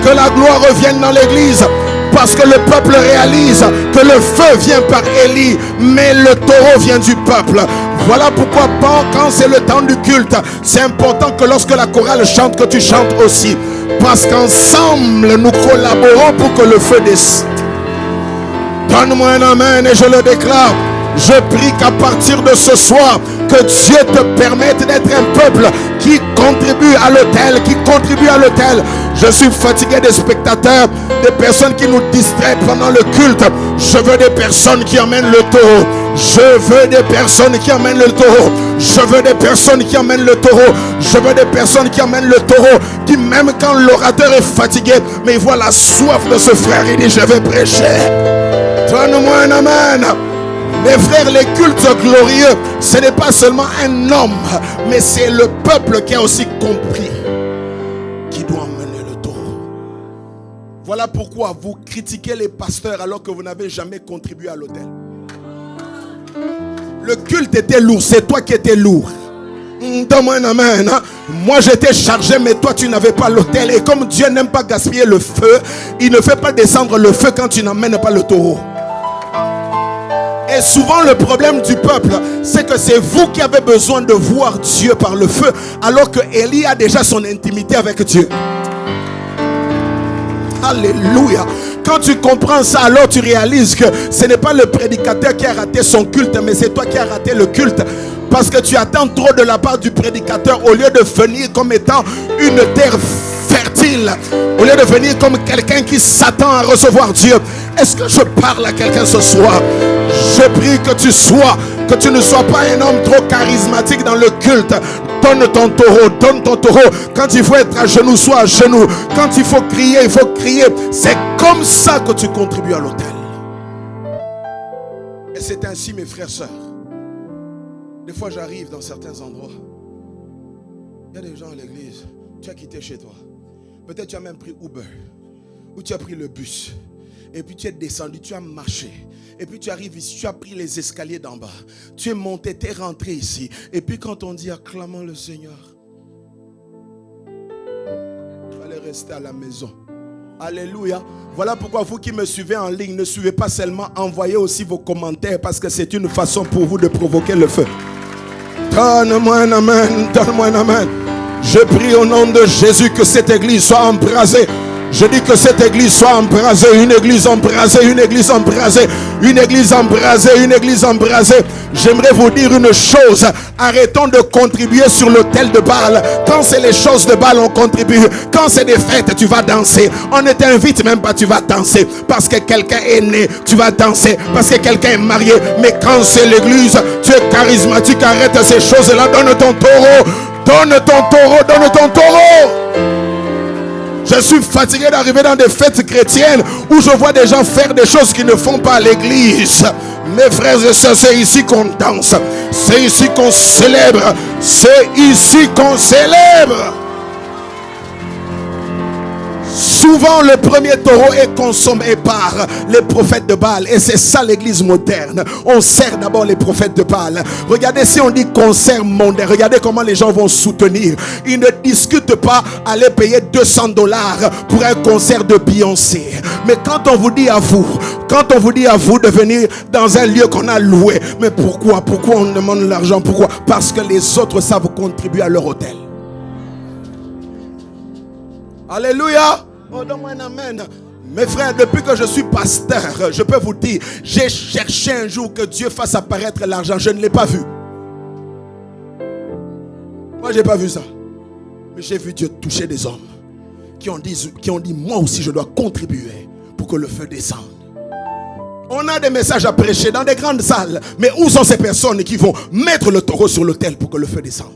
B: revienne dans l'église. Parce que le peuple réalise que le feu vient par Élie, mais le taureau vient du peuple. Voilà pourquoi quand c'est le temps du culte, c'est important que lorsque la chorale chante, que tu chantes aussi. Parce qu'ensemble, nous collaborons pour que le feu descende. Donne-moi un amen et je le déclare. Je prie qu'à partir de ce soir, que Dieu te permette d'être un peuple qui contribue à l'autel, Je suis fatigué des spectateurs, des personnes qui nous distraient pendant le culte. Je veux des personnes qui emmènent le taureau. Je veux des personnes qui emmènent le taureau. Je veux des personnes qui emmènent le taureau. Je veux des personnes qui emmènent le taureau. Qui même quand l'orateur est fatigué, mais il voit la soif de ce frère, il dit je vais prêcher. Donne-moi un amen. Mes frères, les cultes glorieux, ce n'est pas seulement un homme, mais c'est le peuple qui a aussi compris qui doit emmener le taureau. Voilà pourquoi vous critiquez les pasteurs alors que vous n'avez jamais contribué à l'autel. Le culte était lourd, c'est toi qui étais lourd. Donne-moi un amen. Moi j'étais chargé, mais toi tu n'avais pas l'autel. Et comme Dieu n'aime pas gaspiller le feu, il ne fait pas descendre le feu quand tu n'emmènes pas le taureau. Et souvent le problème du peuple, c'est que c'est vous qui avez besoin de voir Dieu par le feu, alors que Élie a déjà son intimité avec Dieu. Alléluia. Quand tu comprends ça, alors tu réalises que ce n'est pas le prédicateur qui a raté son culte, mais c'est toi qui as raté le culte. Parce que tu attends trop de la part du prédicateur au lieu de venir comme étant une terre fertile, au lieu de venir comme quelqu'un qui s'attend à recevoir Dieu. Est-ce que je parle à quelqu'un ce soir? Je prie que tu ne sois pas un homme trop charismatique dans le culte. Donne ton taureau. Quand il faut être à genoux, sois à genoux. Quand il faut crier, il faut crier. C'est comme ça que tu contribues à l'autel. Et c'est ainsi, mes frères et sœurs. Des fois, j'arrive dans certains endroits. Il y a des gens à l'église. Tu as quitté chez toi. Peut-être tu as même pris Uber. Ou tu as pris le bus. Et puis tu es descendu, tu as marché. Et puis tu arrives ici, tu as pris les escaliers d'en bas. Tu es monté, tu es rentré ici. Et puis quand on dit acclamons le Seigneur, il fallait rester à la maison. Alléluia. Voilà pourquoi vous qui me suivez en ligne, ne suivez pas seulement, envoyez aussi vos commentaires, parce que c'est une façon pour vous de provoquer le feu. Donne-moi un amen, donne-moi un amen. Je prie au nom de Jésus que cette église soit embrasée. Je dis que cette église soit embrasée, une église embrasée, une église embrasée, une église embrasée, une église embrasée. J'aimerais vous dire une chose, arrêtons de contribuer sur l'autel de Baal. Quand c'est les choses de Baal, on contribue. Quand c'est des fêtes, tu vas danser. On ne t'invite même pas, tu vas danser. Parce que quelqu'un est né, tu vas danser. Parce que quelqu'un est marié. Mais quand c'est l'église, tu es charismatique, arrête ces choses-là. Donne ton taureau, donne ton taureau, donne ton taureau. Je suis fatigué d'arriver dans des fêtes chrétiennes où je vois des gens faire des choses qu'ils ne font pas à l'église. Mes frères et sœurs, c'est ici qu'on danse. C'est ici qu'on célèbre. C'est ici qu'on célèbre. Souvent, le premier taureau est consommé par les prophètes de Baal. Et c'est ça l'église moderne. On sert d'abord les prophètes de Baal. Regardez, si on dit concert mondain, regardez comment les gens vont soutenir. Ils ne discutent pas aller payer $200 pour un concert de Beyoncé. Mais quand on vous dit à vous de venir dans un lieu qu'on a loué, mais pourquoi on demande l'argent? Pourquoi? Parce que les autres savent contribuer à leur hôtel. Alléluia. Oh, donne-moi un amen. Mes frères, depuis que je suis pasteur, je peux vous dire, j'ai cherché un jour que Dieu fasse apparaître l'argent. Je ne l'ai pas vu. Moi, je n'ai pas vu ça. Mais j'ai vu Dieu toucher des hommes qui ont dit, moi aussi, je dois contribuer pour que le feu descende. On a des messages à prêcher dans des grandes salles. Mais où sont ces personnes qui vont mettre le taureau sur l'autel pour que le feu descende?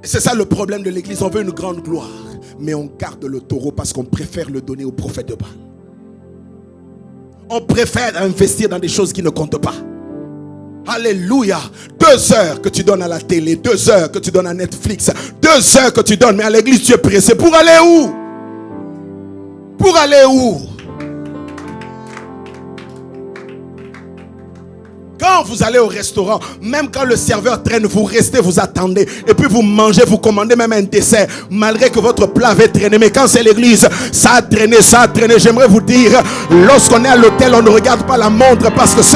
B: C'est ça le problème de l'église. On veut une grande gloire, mais on garde le taureau parce qu'on préfère le donner aux prophètes de Baal. On préfère investir dans des choses qui ne comptent pas. Alléluia. 2 heures que tu donnes à la télé, 2 heures que tu donnes à Netflix, 2 heures que tu donnes, mais à l'église tu es pressé. Pour aller où? Pour aller où? Quand vous allez au restaurant, même quand le serveur traîne, vous restez, vous attendez. Et puis vous mangez, vous commandez même un dessert. Malgré que votre plat avait traîné. Mais quand c'est l'église, ça a traîné, ça a traîné. J'aimerais vous dire, lorsqu'on est à l'hôtel, on ne regarde pas la montre. Parce que ce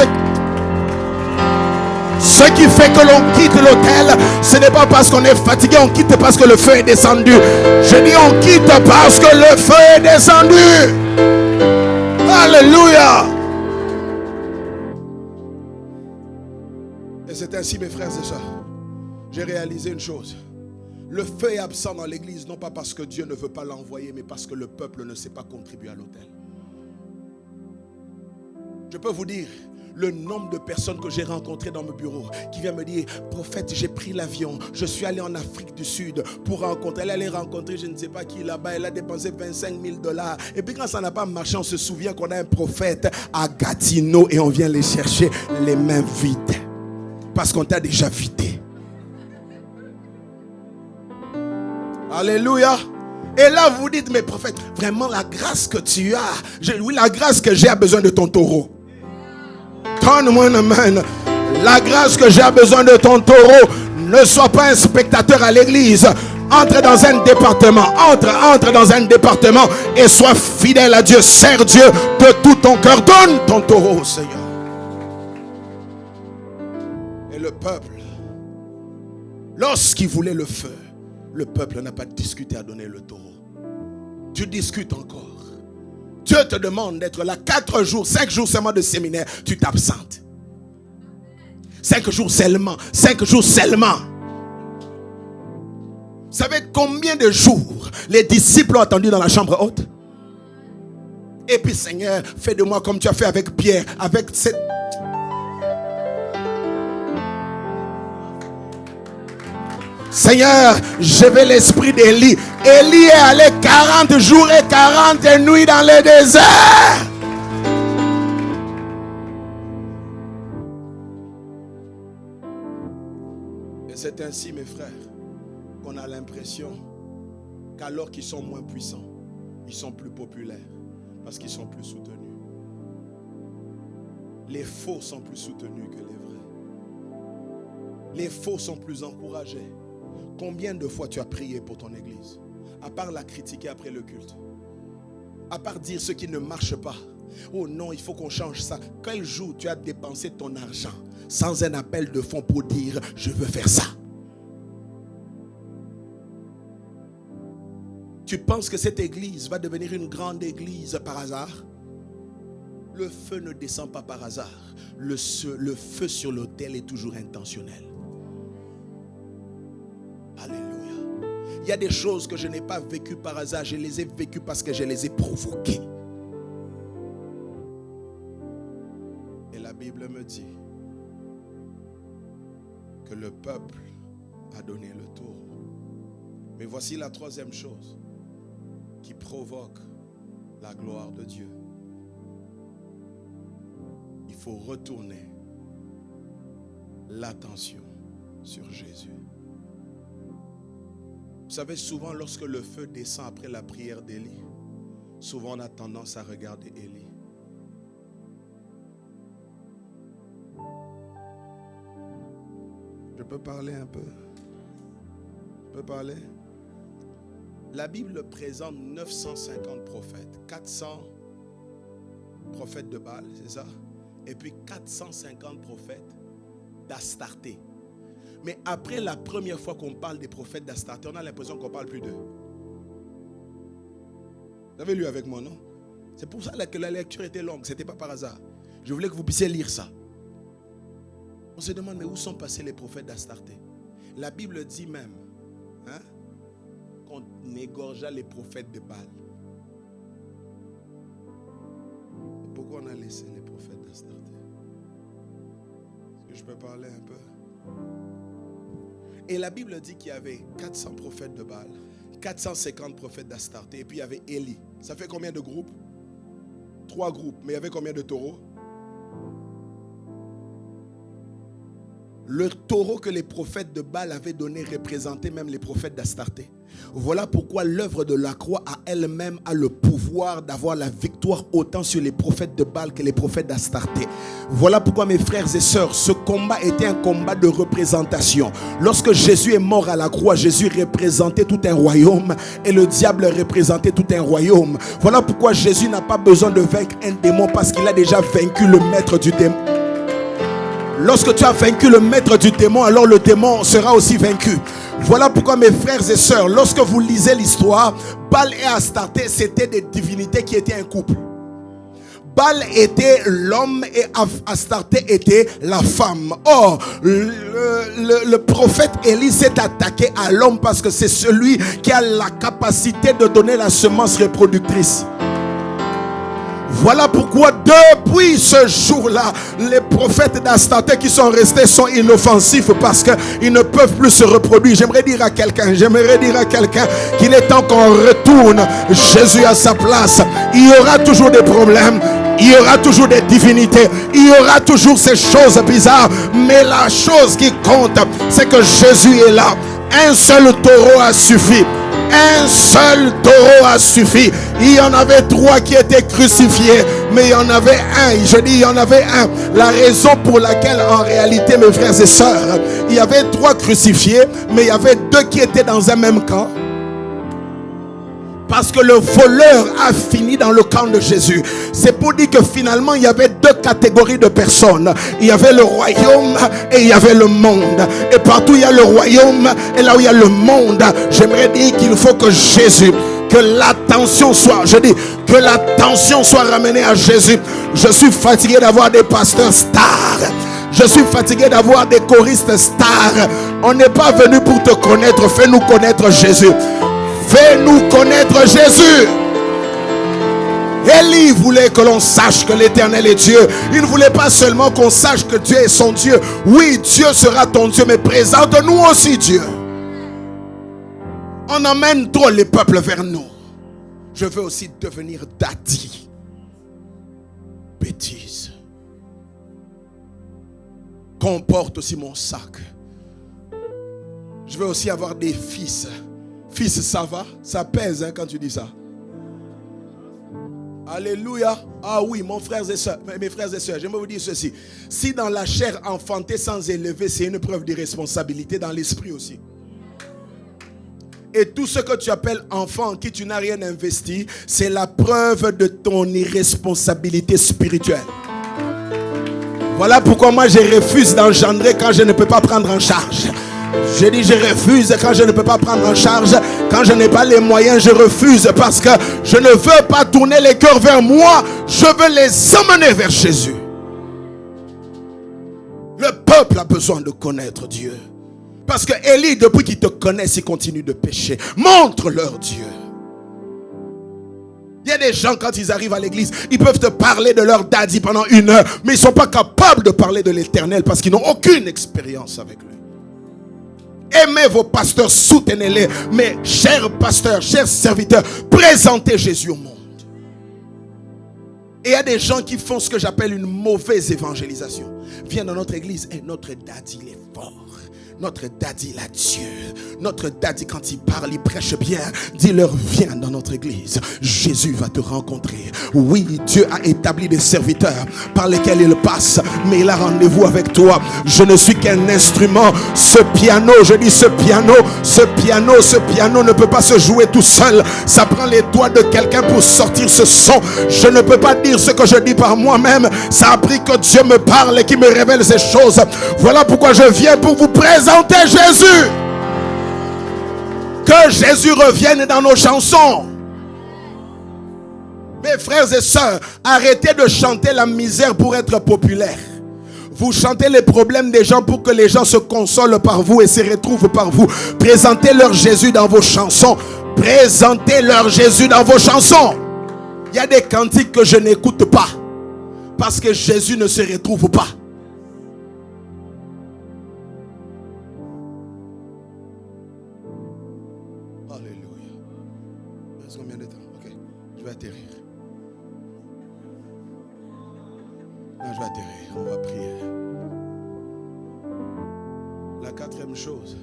B: qui fait que l'on quitte l'hôtel, ce n'est pas parce qu'on est fatigué. On quitte parce que le feu est descendu. Je dis on quitte parce que le feu est descendu. Alléluia. Et c'est ainsi, mes frères et sœurs, j'ai réalisé une chose. Le feu est absent dans l'église, non pas parce que Dieu ne veut pas l'envoyer, mais parce que le peuple ne sait pas contribuer à l'autel. Je peux vous dire le nombre de personnes que j'ai rencontrées dans mon bureau qui viennent me dire, prophète, j'ai pris l'avion, je suis allé en Afrique du Sud pour rencontrer. Elle allait rencontrer je ne sais pas qui là-bas, elle a dépensé $25,000. Et puis quand ça n'a pas marché, on se souvient qu'on a un prophète à Gatineau et on vient les chercher les mains vides. Parce qu'on t'a déjà vidé. Alléluia. Et là vous dites, mais prophète, vraiment la grâce que tu as, oui, la grâce que j'ai a besoin de ton taureau. Donne-moi un amen. La grâce que j'ai a besoin de ton taureau. Ne sois pas un spectateur à l'église. Entre dans un département. Entre dans un département et sois fidèle à Dieu. Sers Dieu de tout ton cœur. Donne ton taureau au Seigneur. Et le peuple, lorsqu'il voulait le feu, le peuple n'a pas discuté à donner le taureau. Tu discutes encore. Dieu te demande d'être là 4 jours, 5 jours seulement de séminaire, tu t'absentes. 5 jours seulement, 5 jours seulement. Vous savez combien de jours les disciples ont attendu dans la chambre haute? Et puis Seigneur, fais de moi comme tu as fait avec Pierre, avec cette... Seigneur, je veux l'esprit d'Élie. Élie est allé 40 jours et 40 nuits dans le désert. Et c'est ainsi, mes frères, qu'on a l'impression qu'alors qu'ils sont moins puissants, ils sont plus populaires parce qu'ils sont plus soutenus. Les faux sont plus soutenus que les vrais. Les faux sont plus encouragés. Combien de fois tu as prié pour ton église? À part la critiquer après le culte. À part dire ce qui ne marche pas. Oh non, il faut qu'on change ça. Quel jour tu as dépensé ton argent sans un appel de fonds pour dire je veux faire ça? Tu penses que cette église va devenir une grande église par hasard? Le feu ne descend pas par hasard. Le feu sur l'autel est toujours intentionnel. Alléluia. Il y a des choses que je n'ai pas vécues par hasard. Je les ai vécues parce que je les ai provoquées. Et la Bible me dit que le peuple a donné le taureau. Mais voici la troisième chose qui provoque la gloire de Dieu. faut retourner l'attention sur Jésus. Vous savez, souvent lorsque le feu descend après la prière d'Élie, souvent on a tendance à regarder Élie. Je peux parler un peu? Je peux parler? La Bible présente 950 prophètes, 400 prophètes de Baal, c'est ça? Et puis 450 prophètes d'Astarté. Mais après la première fois qu'on parle des prophètes d'Astarté, on a l'impression qu'on ne parle plus d'eux. Vous avez lu avec moi, non? C'est pour ça que la lecture était longue, ce n'était pas par hasard. Je voulais que vous puissiez lire ça. On se demande, mais où sont passés les prophètes d'Astarté? La Bible dit même qu'on égorgea les prophètes de Baal. Pourquoi on a laissé les prophètes d'Astarté? Est-ce que je peux parler un peu? Et la Bible dit qu'il y avait 400 prophètes de Baal, 450 prophètes d'Astarté, et puis il y avait Élie. Ça fait combien de groupes? 3 groupes. Mais il y avait combien de taureaux? Le taureau que les prophètes de Baal avaient donné représentait même les prophètes d'Astarté. Voilà pourquoi l'œuvre de la croix à elle-même a le pouvoir d'avoir la victoire autant sur les prophètes de Baal que les prophètes d'Astarté. Voilà pourquoi mes frères et sœurs, ce combat était un combat de représentation. Lorsque Jésus est mort à la croix, Jésus représentait tout un royaume et le diable représentait tout un royaume. Voilà pourquoi Jésus n'a pas besoin de vaincre un démon parce qu'il a déjà vaincu le maître du démon. Lorsque tu as vaincu le maître du démon, alors le démon sera aussi vaincu. Voilà pourquoi mes frères et sœurs, lorsque vous lisez l'histoire, Baal et Astarté, c'était des divinités qui étaient un couple. Baal était l'homme et Astarté était la femme. Or, le prophète Élie s'est attaqué à l'homme parce que c'est celui qui a la capacité de donner la semence reproductrice. Voilà pourquoi depuis ce jour-là, les prophètes d'Astarté qui sont restés sont inoffensifs parce qu'ils ne peuvent plus se reproduire. J'aimerais dire à quelqu'un qu'il est temps qu'on retourne Jésus à sa place. Il y aura toujours des problèmes, il y aura toujours des divinités, il y aura toujours ces choses bizarres. Mais la chose qui compte, c'est que Jésus est là. Un seul taureau a suffi. Un seul taureau a suffi. Il y en avait 3 qui étaient crucifiés, mais il y en avait un. Je dis il y en avait un. La raison pour laquelle en réalité, mes frères et sœurs, il y avait 3 crucifiés, mais il y avait 2 qui étaient dans un même camp. Parce que le voleur a fini dans le camp de Jésus. C'est pour dire que finalement il y avait 2 catégories de personnes. Il y avait le royaume et il y avait le monde. Et partout il y a le royaume et là où il y a le monde, j'aimerais dire qu'il faut que Jésus, que l'attention soit, je dis, que l'attention soit ramenée à Jésus. Je suis fatigué d'avoir des pasteurs stars. Je suis fatigué d'avoir des choristes stars. On n'est pas venu pour te connaître, fais-nous connaître Jésus. Fais-nous connaître Jésus. Élie voulait que l'on sache que l'Éternel est Dieu. Il ne voulait pas seulement qu'on sache que Dieu est son Dieu. Oui, Dieu sera ton Dieu, mais présente-nous aussi Dieu. On emmène trop les peuples vers nous. Je veux aussi devenir daddy. Bêtise. Comporte aussi mon sac. Je veux aussi avoir des fils. Fils, ça va? Ça pèse quand tu dis ça. Alléluia. Ah oui, mes frères et sœurs, j'aimerais vous dire ceci. Si dans la chair enfantée sans élever, c'est une preuve d'irresponsabilité, dans l'esprit aussi. Et tout ce que tu appelles enfant en qui tu n'as rien investi, c'est la preuve de ton irresponsabilité spirituelle. Voilà pourquoi moi je refuse d'engendrer quand je ne peux pas prendre en charge. Je dis je refuse quand je ne peux pas prendre en charge. Quand je n'ai pas les moyens, je refuse parce que je ne veux pas tourner les cœurs vers moi. Je veux les emmener vers Jésus. Le peuple a besoin de connaître Dieu. Parce que Élie, depuis qu'ils te connaissent, ils continuent de pécher. Montre-leur Dieu. Il y a des gens, quand ils arrivent à l'église, ils peuvent te parler de leur daddy pendant 1 heure, mais ils ne sont pas capables de parler de l'Éternel parce qu'ils n'ont aucune expérience avec lui. Aimez vos pasteurs, soutenez-les. Mais chers pasteurs, chers serviteurs, présentez Jésus au monde. Et il y a des gens qui font ce que j'appelle une mauvaise évangélisation. Viens dans notre église et notre daddy il est fort. Notre daddy il a Dieu. Notre daddy quand il parle, il prêche bien. Dis-leur viens dans notre église. Jésus va te rencontrer. Oui, Dieu a établi des serviteurs par lesquels il passe. Mais il a rendez-vous avec toi. Je ne suis qu'un instrument. Ce piano, je dis ce piano ne peut pas se jouer tout seul. Ça prend les doigts de quelqu'un pour sortir ce son. Je ne peux pas dire ce que je dis par moi-même. Ça a pris que Dieu me parle et qu'il me révèle ces choses. Voilà pourquoi je viens pour vous présenter Jésus. Que Jésus revienne dans nos chansons. Mes frères et sœurs, arrêtez de chanter la misère pour être populaire. Vous chantez les problèmes des gens pour que les gens se consolent par vous et se retrouvent par vous. Présentez-leur Jésus dans vos chansons. Présentez-leur Jésus dans vos chansons. Il y a des cantiques que je n'écoute pas parce que Jésus ne se retrouve pas. Atterrir. Non, je vais atterrir. On va prier. La quatrième chose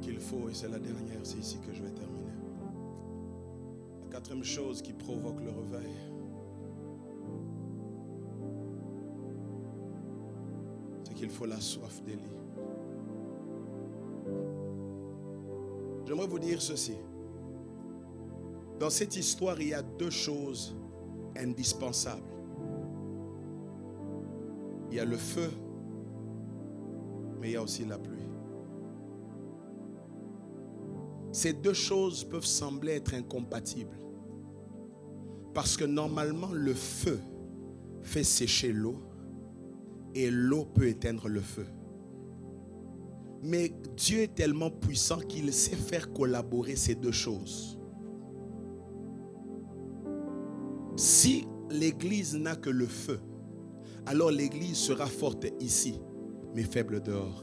B: qu'il faut, et c'est la dernière, c'est ici que je vais terminer. La quatrième chose qui provoque le réveil, c'est qu'il faut la soif d'Élie. J'aimerais vous dire ceci. Dans cette histoire, il y a deux choses indispensables. Il y a le feu, mais il y a aussi la pluie. Ces deux choses peuvent sembler être incompatibles. Parce que normalement, le feu fait sécher l'eau et l'eau peut éteindre le feu. Mais Dieu est tellement puissant qu'il sait faire collaborer ces deux choses. Si l'église n'a que le feu, alors l'église sera forte ici, mais faible dehors.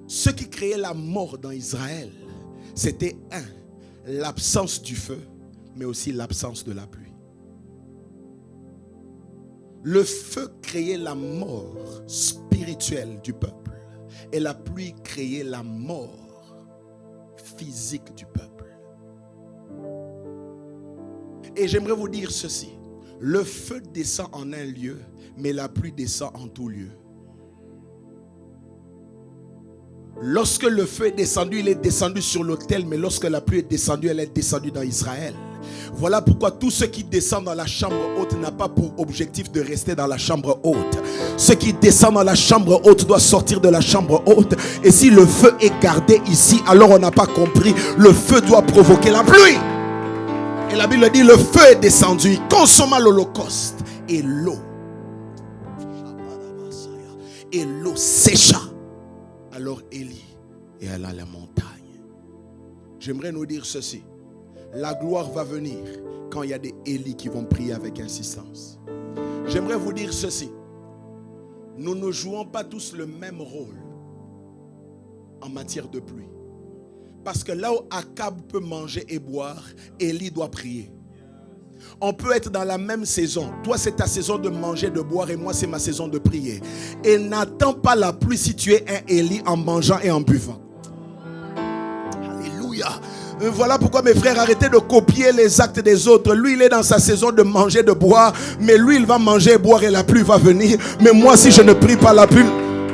B: Ce qui créait la mort dans Israël, c'était l'absence du feu, mais aussi l'absence de la pluie. Le feu créait la mort spirituelle du peuple et la pluie créait la mort physique du peuple. Et j'aimerais vous dire ceci. Le feu descend en un lieu, mais la pluie descend en tout lieu. Lorsque le feu est descendu, il est descendu sur l'autel, mais lorsque la pluie est descendue, elle est descendue dans Israël. Voilà pourquoi tout ce qui descend dans la chambre haute n'a pas pour objectif de rester dans la chambre haute. Ce qui descend dans la chambre haute doit sortir de la chambre haute. Et si le feu est gardé ici, alors on n'a pas compris. Le feu doit provoquer la pluie. Et la Bible dit, le feu est descendu, il consomma l'holocauste. Et l'eau sécha. Alors Élie est allé à la montagne. J'aimerais nous dire ceci. La gloire va venir quand il y a des Élie qui vont prier avec insistance. J'aimerais vous dire ceci. Nous ne jouons pas tous le même rôle en matière de pluie. Parce que là où Akab peut manger et boire, Élie doit prier. On peut être dans la même saison. Toi, c'est ta saison de manger, de boire, et moi, c'est ma saison de prier. Et n'attends pas la pluie si tu es un Élie en mangeant et en buvant. Alléluia. Voilà pourquoi mes frères, arrêtez de copier les actes des autres. Lui, il est dans sa saison de manger, de boire. Mais lui, il va manger et boire et la pluie va venir. Mais moi, si je ne prie pas, la pluie...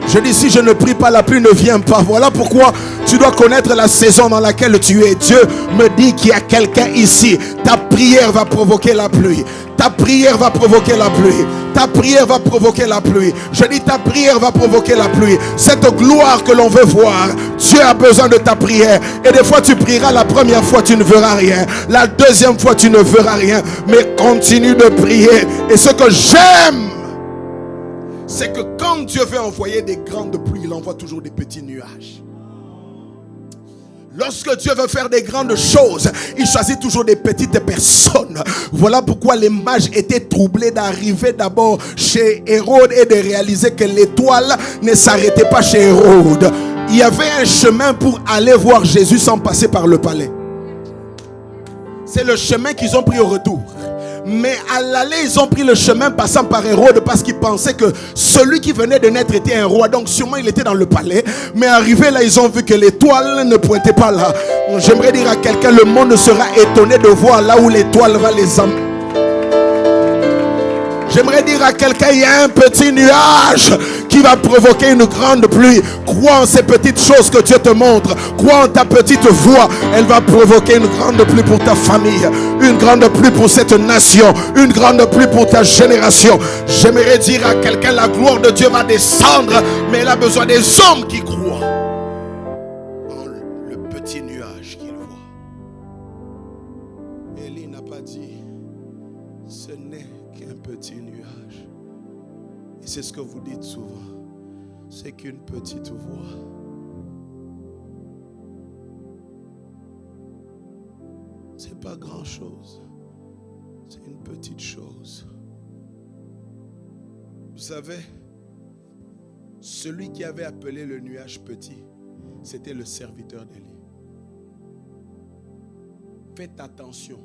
B: Je dis, si je ne prie pas, la pluie ne vient pas. Voilà pourquoi tu dois connaître la saison dans laquelle tu es. Dieu me dit qu'il y a quelqu'un ici. Ta prière va provoquer la pluie. Ta prière va provoquer la pluie. Ta prière va provoquer la pluie. Je dis, ta prière va provoquer la pluie. Cette gloire que l'on veut voir, Dieu a besoin de ta prière. Et des fois, tu prieras, la première fois, tu ne verras rien. La deuxième fois, tu ne verras rien. Mais continue de prier. Et ce que j'aime, c'est que quand Dieu veut envoyer des grandes pluies, il envoie toujours des petits nuages. Lorsque Dieu veut faire des grandes choses, il choisit toujours des petites personnes. Voilà pourquoi les mages étaient troublés d'arriver d'abord chez Hérode et de réaliser que l'étoile ne s'arrêtait pas chez Hérode. Il y avait un chemin pour aller voir Jésus sans passer par le palais. C'est le chemin qu'ils ont pris au retour. Mais à l'aller, ils ont pris le chemin passant par Hérode parce qu'ils pensaient que celui qui venait de naître était un roi. Donc sûrement il était dans le palais. Mais arrivé là, ils ont vu que l'étoile ne pointait pas là. J'aimerais dire à quelqu'un, le monde sera étonné de voir là où l'étoile va les emmener. J'aimerais dire à quelqu'un, il y a un petit nuage qui va provoquer une grande pluie. Crois en ces petites choses que Dieu te montre. Crois en ta petite voix. Elle va provoquer une grande pluie pour ta famille, une grande pluie pour cette nation, une grande pluie pour ta génération. J'aimerais dire à quelqu'un, la gloire de Dieu va descendre, mais elle a besoin des hommes qui croient en le petit nuage qu'il voit. Élie n'a pas dit, ce n'est qu'un petit nuage. Et c'est ce que vous dites souvent. C'est qu'une petite voix. C'est pas grand chose. C'est une petite chose. Vous savez, celui qui avait appelé le nuage petit, c'était le serviteur d'Élie. Faites attention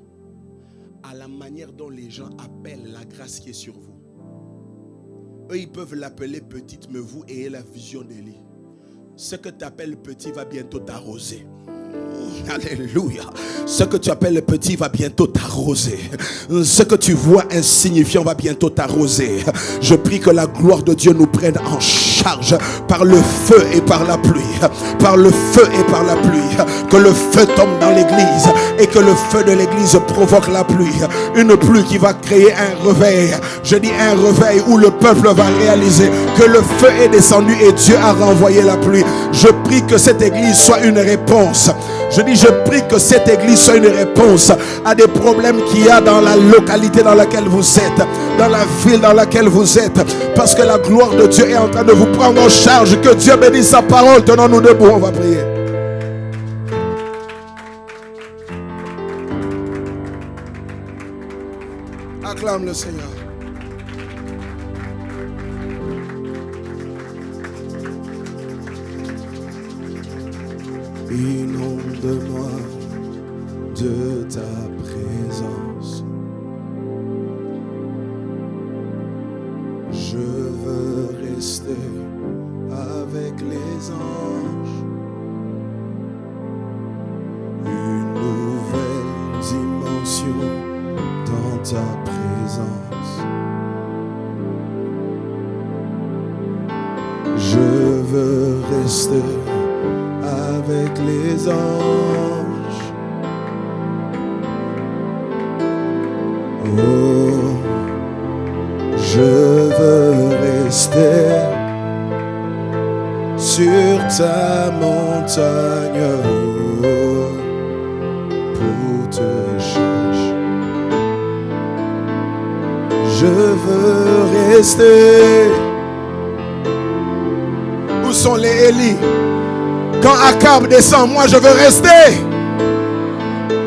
B: à la manière dont les gens appellent la grâce qui est sur vous. Eux, ils peuvent l'appeler petite, mais vous ayez la vision d'Élie. Ce que tu appelles petit va bientôt t'arroser. Alléluia. Ce que tu appelles petit va bientôt t'arroser. Ce que tu vois insignifiant va bientôt t'arroser. Je prie que la gloire de Dieu nous prenne en charge par le feu et par la pluie. Par le feu et par la pluie. Que le feu tombe dans l'église et que le feu de l'église provoque la pluie. Une pluie qui va créer un réveil. Je dis un réveil où le peuple va réaliser que le feu est descendu et Dieu a renvoyé la pluie. Je prie que cette église soit une réponse. Je prie que cette église soit une réponse à des problèmes qu'il y a dans la localité dans laquelle vous êtes, dans la ville dans laquelle vous êtes, parce que la gloire de Dieu est en train de vous prendre en charge. Que Dieu bénisse sa parole. Tenons-nous debout, on va prier. Acclame le Seigneur. Inonde-moi de ta présence. Je veux rester avec les anges. Une nouvelle dimension dans ta présence. Je veux rester avec les anges. Oh, je veux rester sur ta montagne, oh, pour te chercher. Je veux rester. Où sont les Élie? Quand Akab descend, moi je veux rester.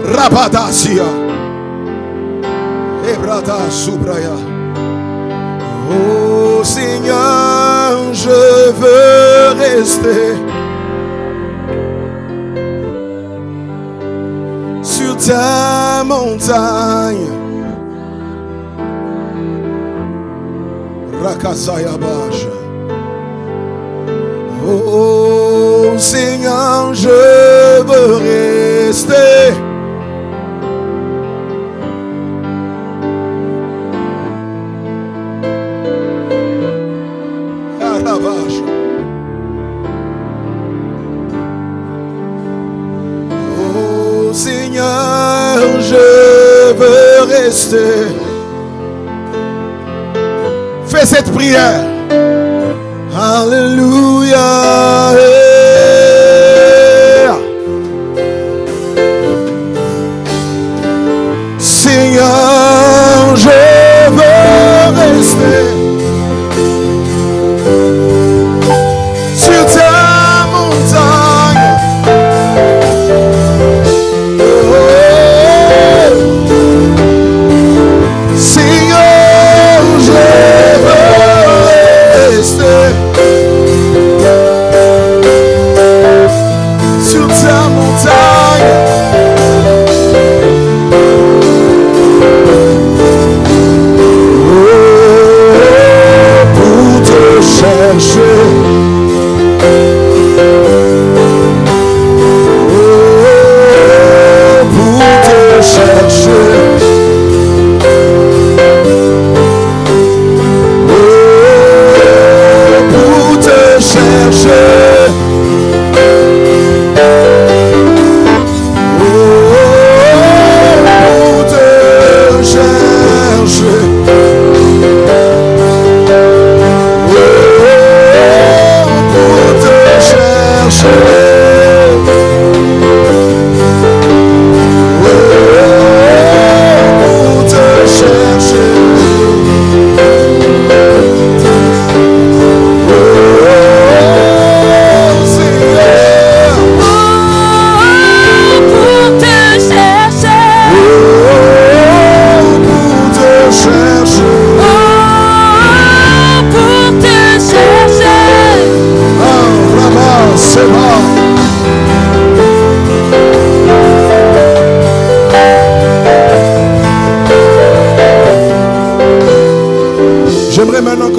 B: Rabadasia. Ebrata Subraya. Oh Seigneur, je veux rester sur ta montagne. Rakasaya Baja. Oh Seigneur, je veux rester à la vache. Oh Seigneur, je veux rester. Fais cette prière. Alléluia. Seigneur, je veux rester sur ta montagne. Oh, Seigneur, je veux rester sur ta montagne.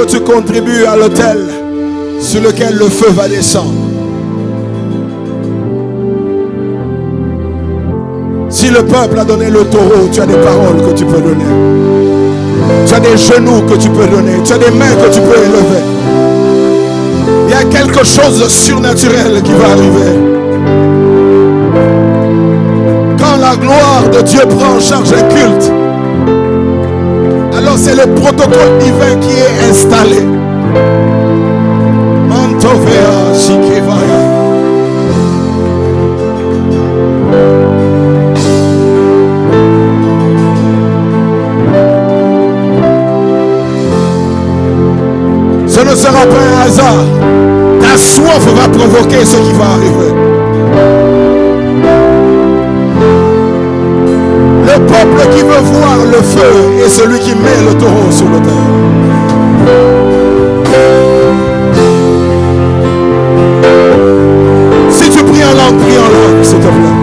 B: tu contribues à l'autel sur lequel le feu va descendre. Si le peuple a donné le taureau, tu as des paroles que tu peux donner. Tu as des genoux que tu peux donner. Tu as des mains que tu peux élever. Il y a quelque chose de surnaturel qui va arriver. Quand la gloire de Dieu prend en charge un culte, alors c'est le protocole divin qui est installé. Mantovea Shikevaya. Ce ne sera pas un hasard. Ta soif va provoquer ce qui va arriver. Le peuple qui veut voir le feu est celui qui met le taureau sur l'autel. Si tu pries en langue, s'il te plaît.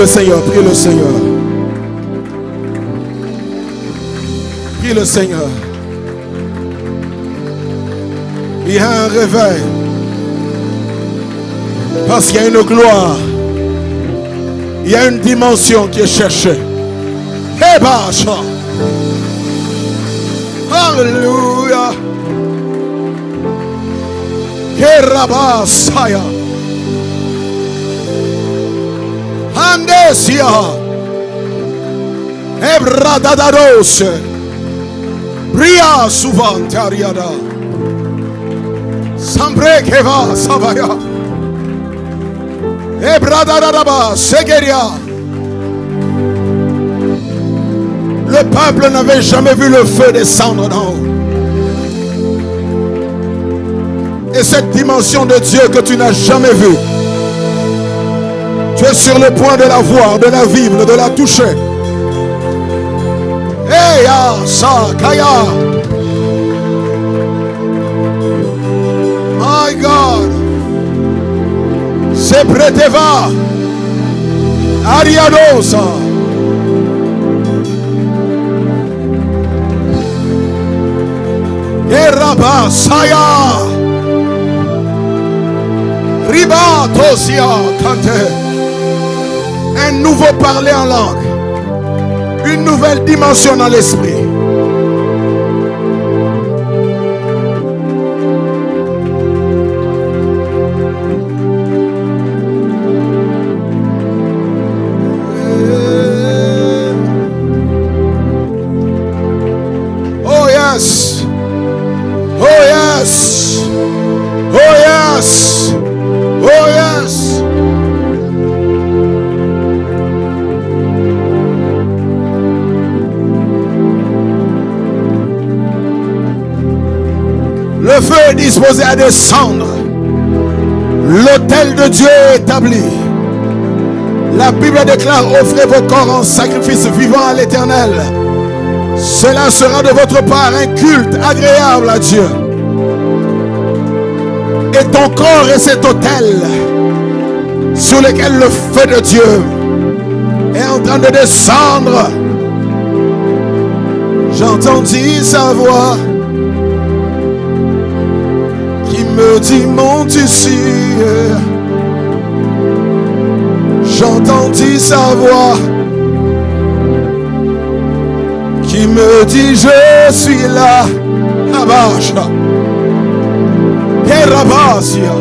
B: Seigneur, prie le Seigneur. Prie le Seigneur. Il y a un réveil. Parce qu'il y a une gloire. Il y a une dimension qui est cherchée. Alléluia. Kerabasaya. Andesia Ebradadados Bria Suvantariada Sambre Keva Savaya Ebradadadaba Segeria. Le peuple n'avait jamais vu le feu descendre d'en haut. Et cette dimension de Dieu que tu n'as jamais vue, tu es sur le point de la voir, de la vivre, de la toucher. Eya Sakaya. My God. Sepreteva. Ariadosa. Eraba Saya. Riba Tosia Kante. Un nouveau parler en langue. Une nouvelle dimension dans l'esprit. Oh yes. Oh yes. Oh yes. Oh yes. Le feu est disposé à descendre. L'autel de Dieu est établi. La Bible déclare: offrez vos corps en sacrifice vivant à l'Éternel. Cela sera de votre part un culte agréable à Dieu. Et ton corps est cet autel sur lequel le feu de Dieu est en train de descendre. J'entendis sa voix qui me dit: monte ici. J'entendis sa voix qui me dit je suis là. Abasha. Kerabasia.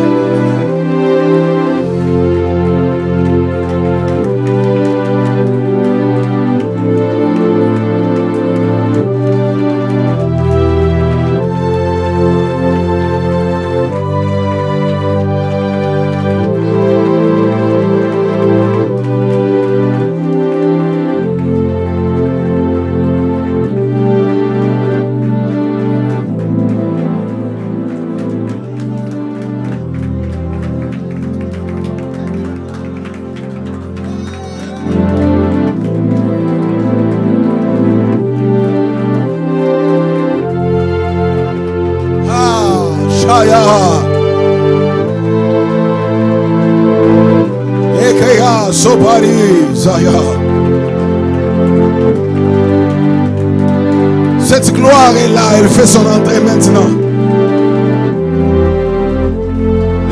B: Cette gloire est là, elle fait son entrée maintenant.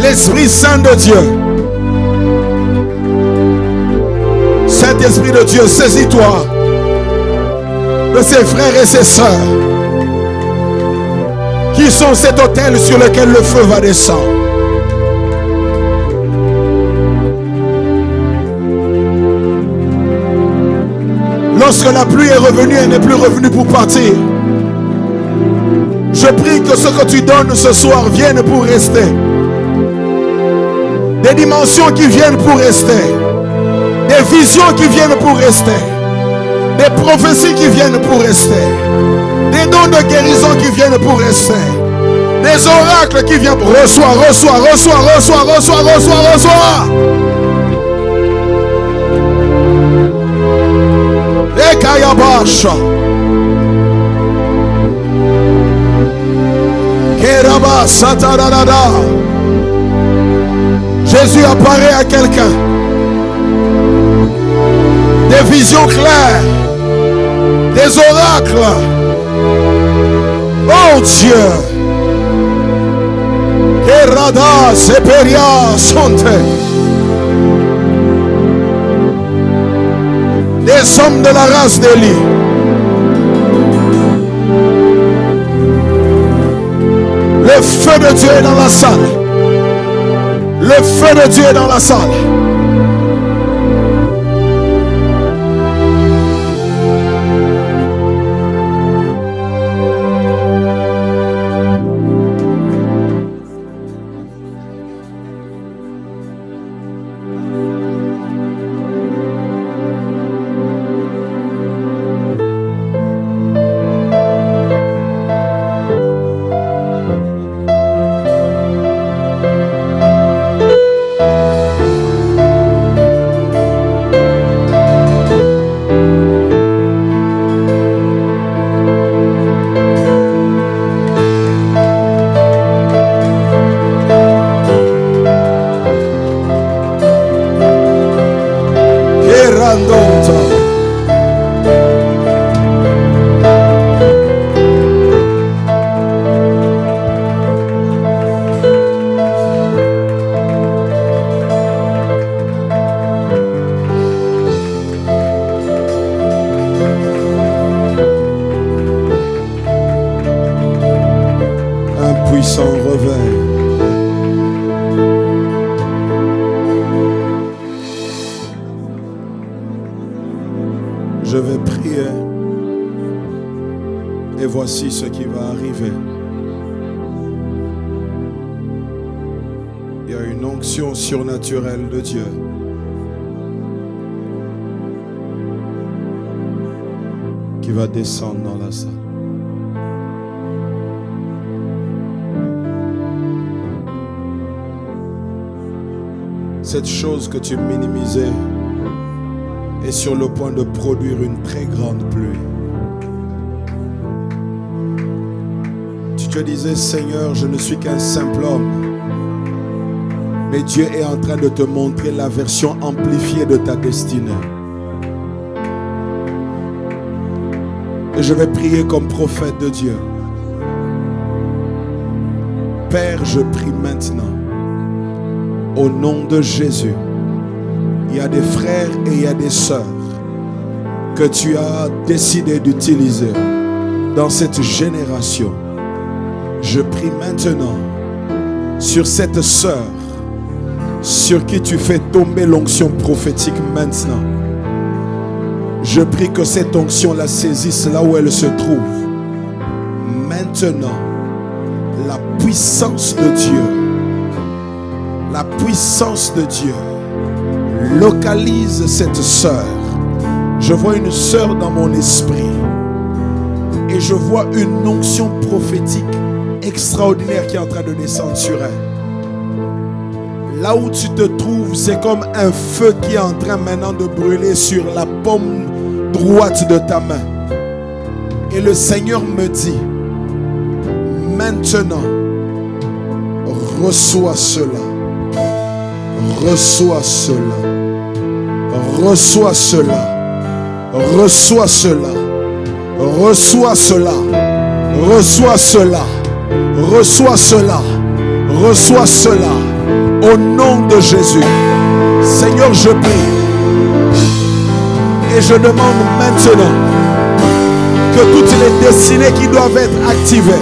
B: L'Esprit Saint de Dieu, Saint-Esprit de Dieu, saisis-toi de ses frères et ses sœurs qui sont cet autel sur lequel le feu va descendre. Lorsque la pluie est revenue, elle n'est plus revenue pour partir. Je prie que ce que tu donnes ce soir vienne pour rester. Des dimensions qui viennent pour rester. Des visions qui viennent pour rester. Des prophéties qui viennent pour rester. Des dons de guérison qui viennent pour rester. Des oracles qui viennent pour reçois. Ekayabasha. Keraba satarada. Jésus apparaît à quelqu'un. Des visions claires. Des oracles. Oh Dieu. Kerada seperia sonte. Des hommes de la race d'Élie. Le feu de Dieu est dans la salle. Le feu de Dieu est dans la salle. Je vais prier et voici ce qui va arriver. Il y a une onction surnaturelle de Dieu qui va descendre dans la salle. Cette chose que tu minimisais est sur le point de produire une très grande pluie. Tu te disais, Seigneur, je ne suis qu'un simple homme. Mais Dieu est en train de te montrer la version amplifiée de ta destinée. Et je vais prier comme prophète de Dieu. Père, je prie maintenant, au nom de Jésus. Il y a des frères et il y a des sœurs que tu as décidé d'utiliser dans cette génération. Je prie maintenant sur cette sœur, sur qui tu fais tomber l'onction prophétique maintenant. Je prie que cette onction la saisisse là où elle se trouve. Maintenant, la puissance de Dieu, la puissance de Dieu localise cette sœur. Je vois une sœur dans mon esprit et je vois une onction prophétique extraordinaire qui est en train de descendre sur elle. Là où tu te trouves, c'est comme un feu qui est en train maintenant de brûler sur la paume droite de ta main. Et le Seigneur me dit, maintenant, reçois cela. Reçois cela. Reçois cela. Reçois cela. Reçois cela. Reçois cela. Reçois cela. Reçois cela. Au nom de Jésus. Seigneur, je prie. Et je demande maintenant que toutes les destinées qui doivent être activées,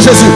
B: Jésus.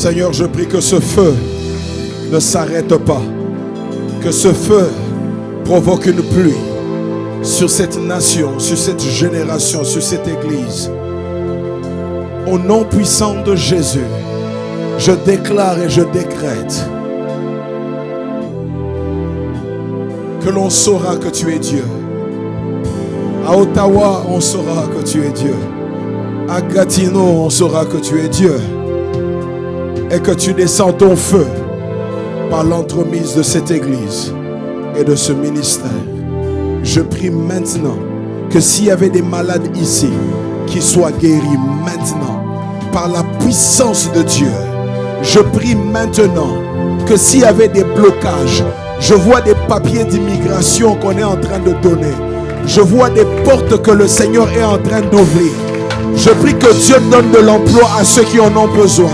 B: Seigneur, je prie que ce feu ne s'arrête pas. Que ce feu provoque une pluie sur cette nation, sur cette génération, sur cette église. Au nom puissant de Jésus, je déclare et je décrète que l'on saura que tu es Dieu. À Ottawa, on saura que tu es Dieu. À Gatineau, on saura que tu es Dieu. Et que tu descends ton feu par l'entremise de cette église et de ce ministère. Je prie maintenant que s'il y avait des malades ici, qu'ils soient guéris maintenant par la puissance de Dieu. Je prie maintenant que s'il y avait des blocages, je vois des papiers d'immigration qu'on est en train de donner. Je vois des portes que le Seigneur est en train d'ouvrir. Je prie que Dieu donne de l'emploi à ceux qui en ont besoin.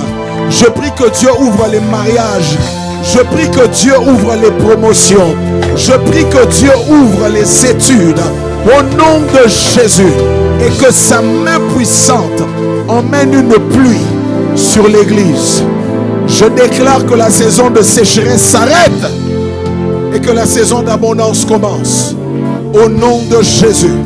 B: Je prie que Dieu ouvre les mariages. Je prie que Dieu ouvre les promotions. Je prie que Dieu ouvre les études. Au nom de Jésus. Et que sa main puissante emmène une pluie sur l'église. Je déclare que la saison de sécheresse s'arrête. Et que la saison d'abondance commence. Au nom de Jésus.